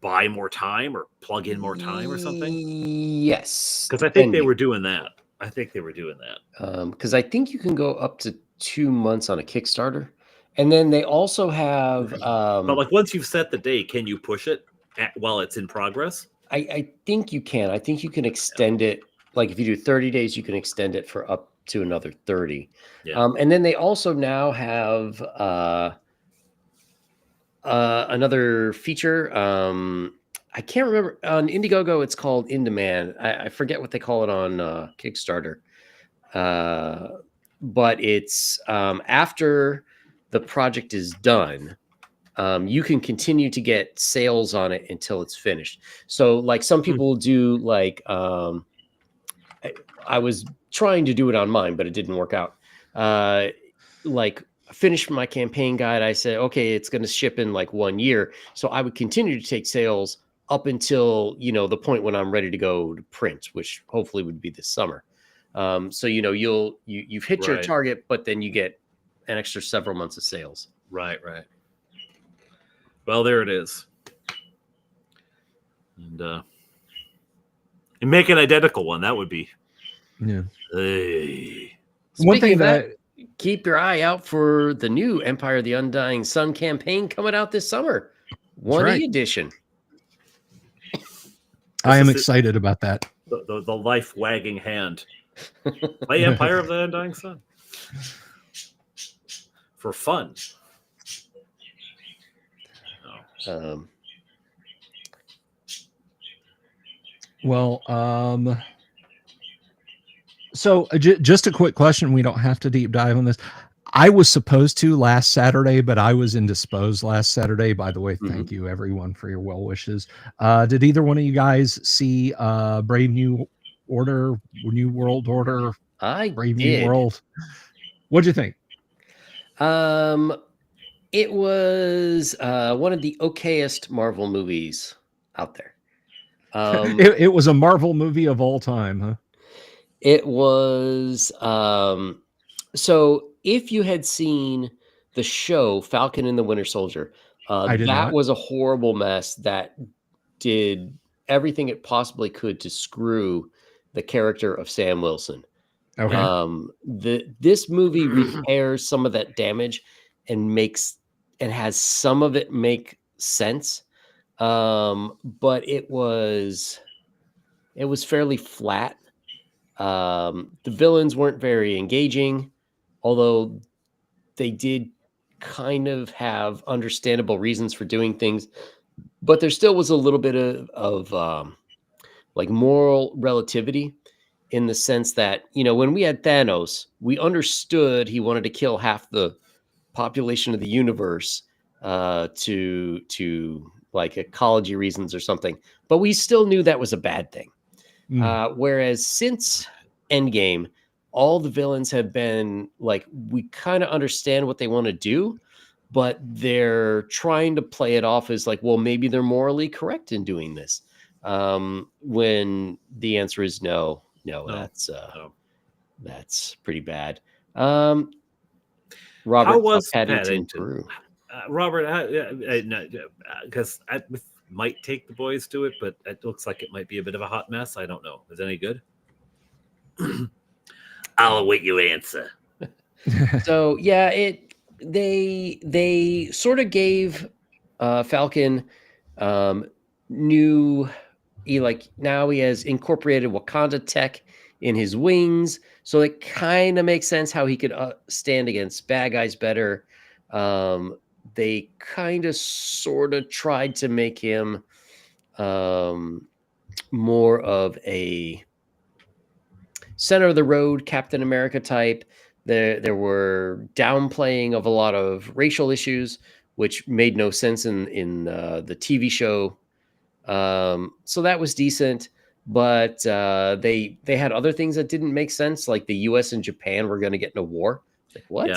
buy more time or plug in more time or something? Yes, because I think they were doing that. Because I think you can go up to 2 months on a Kickstarter, and then they also have. But like once you've set the date, can you push it while it's in progress? I think you can. I think you can extend it. Like if you do 30 days, you can extend it for up to another 30. Yeah. And then they also now have another feature. I can't remember on Indiegogo. It's called In Demand. I forget what they call it on Kickstarter. But it's after the project is done, you can continue to get sales on it until it's finished. So like some people will do like I was trying to do it on mine, but it didn't work out. Like finished my campaign guide, I said, okay, it's going to ship in like 1 year. So I would continue to take sales up until, the point when I'm ready to go to print, which hopefully would be this summer. So, you've hit your target, but then you get an extra several months of sales. Right. Well, there it is. And make an identical one. That would be. Yeah. One thing that keep your eye out for the new Empire of the Undying Sun campaign coming out this summer. 1E edition. I am excited about that. The life wagging hand. Play Empire of the Undying Sun. For fun. So just a quick question. We don't have to deep dive on this. I was supposed to last Saturday, but I was indisposed last Saturday. By the way, thank you everyone for your well wishes. Did either one of you guys see Brave New Order, New World Order? Brave New World. What'd you think? It was one of the okayest Marvel movies out there. It was a Marvel movie of all time, huh? It was. So if you had seen the show Falcon and the Winter Soldier, that was a horrible mess that did everything it possibly could to screw the character of Sam Wilson. Okay. This movie repairs some of that damage and has some of it make sense. But it was it was fairly flat. The villains weren't very engaging, although they did kind of have understandable reasons for doing things. But there still was a little bit of like moral relativity in the sense that, when we had Thanos, we understood he wanted to kill half the population of the universe to like ecology reasons or something, but we still knew that was a bad thing. Whereas since Endgame, all the villains have been like, we kind of understand what they want to do, but they're trying to play it off as like, well, maybe they're morally correct in doing this. When the answer is no, No. that's pretty bad. Robert, How was Paddington Paddington? Peru? Robert, because I might take the boys to it, but it looks like it might be a bit of a hot mess. I don't know. Is it any good? I'll await your answer. So yeah, they sort of gave Falcon new, now he has incorporated Wakanda tech in his wings, so it kind of makes sense how he could stand against bad guys better. They kind of sort of tried to make him more of a center of the road Captain America type. There were downplaying of a lot of racial issues, which made no sense in the TV show. So that was decent, but they had other things that didn't make sense, like the U.S. and Japan were going to get in a war. Like what?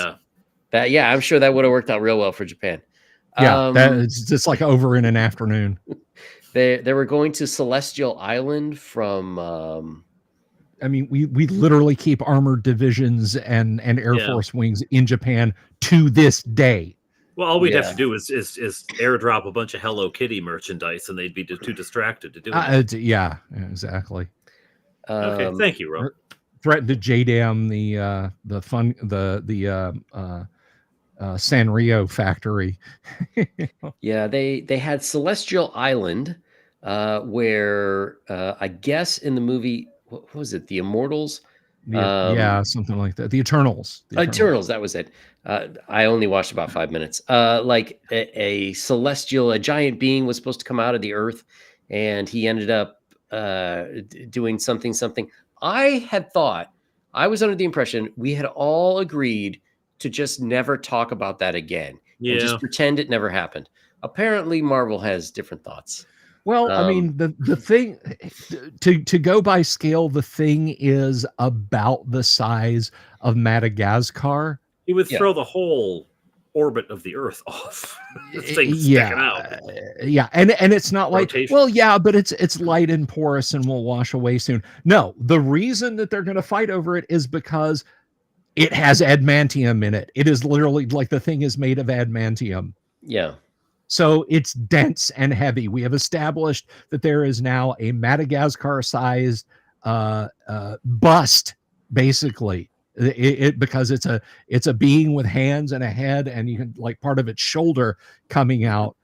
Yeah, I'm sure that would have worked out real well for Japan. Yeah, it's just like over in an afternoon. They were going to Celestial Island from. I mean, we literally keep armored divisions and Air Force wings in Japan to this day. Well, all we'd have to do is airdrop a bunch of Hello Kitty merchandise, and they'd be too distracted to do it. Yeah, exactly. Okay, thank you, Robert. Threatened to JDAM the Sanrio factory. Yeah, they had Celestial Island, where I guess in the movie, what was it? The Immortals? Yeah, something like that. The Eternals. Eternals, that was it. I only watched about 5 minutes. Like a celestial, a giant being was supposed to come out of the earth, and he ended up doing something. I had thought, I was under the impression we had all agreed to just never talk about that again and just pretend it never happened. Apparently, Marvel has different thoughts. Well, I mean, the thing, to go by scale, the thing is about the size of Madagascar. He would throw the whole orbit of the Earth off. Sticking out. Yeah, and it's not rotation. Like, well, yeah, but it's light and porous and will wash away soon. No, the reason that they're going to fight over it is because it has adamantium in it. It is literally like the thing is made of adamantium. Yeah. So it's dense and heavy. We have established that there is now a Madagascar-sized bust, basically, because it's a being with hands and a head, and you can like part of its shoulder coming out.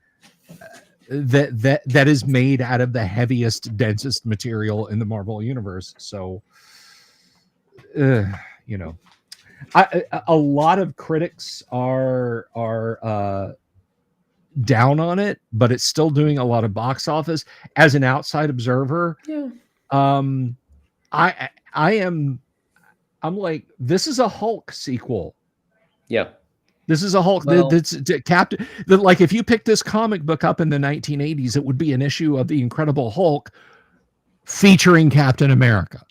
That is made out of the heaviest, densest material in the Marvel universe. So, a lot of critics are down on it, but it's still doing a lot of box office. As an outside observer, I'm like, this is a Hulk sequel. Yeah, this is a Hulk. That's Captain. Like, if you picked this comic book up in the 1980s, it would be an issue of the Incredible Hulk featuring Captain America.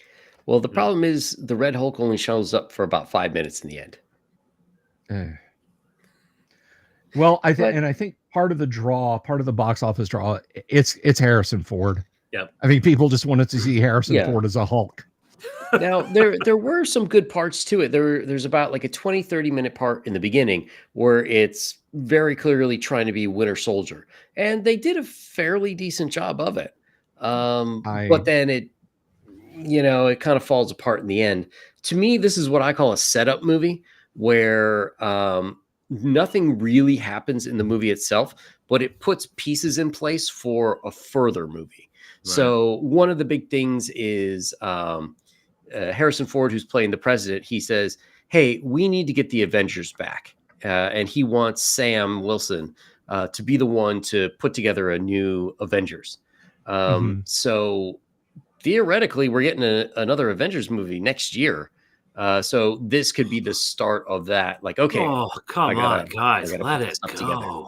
Well, the problem is the Red Hulk only shows up for about 5 minutes in the end. Well, I think part of the box office draw, it's Harrison Ford. Yeah, I think people just wanted to see Harrison Ford as a Hulk. Now, there were some good parts to it. There's about like a 20-30 minute part in the beginning where it's very clearly trying to be Winter Soldier, and they did a fairly decent job of it. But then it kind of falls apart in the end. To me, this is what I call a setup movie, where nothing really happens in the movie itself, but it puts pieces in place for a further movie. So one of the big things is Harrison Ford, who's playing the president. He says, "Hey, we need to get the Avengers back," and he wants Sam Wilson to be the one to put together a new Avengers. So theoretically, we're getting another Avengers movie next year. So this could be the start of that. Like, okay, oh, come on, guys, let put it this stuff go. together.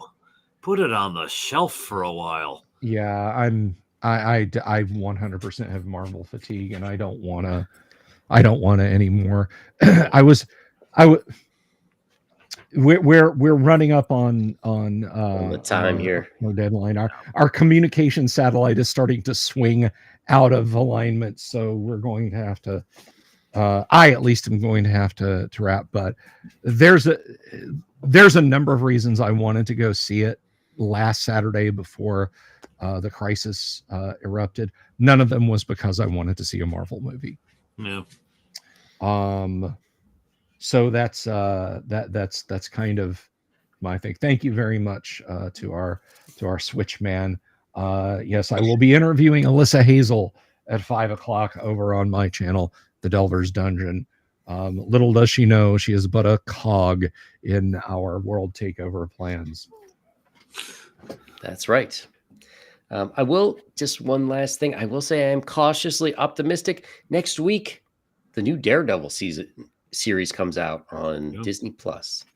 Put it on the shelf for a while. Yeah, I 100% have Marvel fatigue, and I don't want to anymore. We're running up on the time here. our deadline. Our communication satellite is starting to swing out of alignment, so we're going to have to. I at least am going to have to wrap. But there's a number of reasons I wanted to go see it last Saturday before the crisis erupted. None of them was because I wanted to see a Marvel movie. Yeah. So that's kind of my thing. Thank you very much to our switch man. Yes, I will be interviewing Alyssa Hazel at 5:00 over on my channel, The Delver's Dungeon. Little does she know, she is but a cog in our world takeover plans. That's right. I will just one last thing. I will say I am cautiously optimistic. Next week, the new Daredevil series comes out on Disney Plus.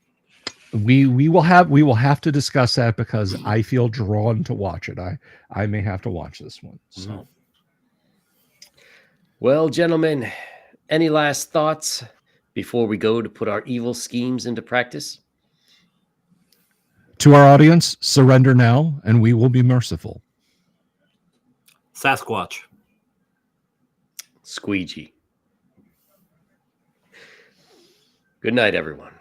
We will have to discuss that because I feel drawn to watch it. I may have to watch this one. So, well, gentlemen, any last thoughts before we go to put our evil schemes into practice? To our audience, surrender now, and we will be merciful. Sasquatch. Squeegee. Good night, everyone.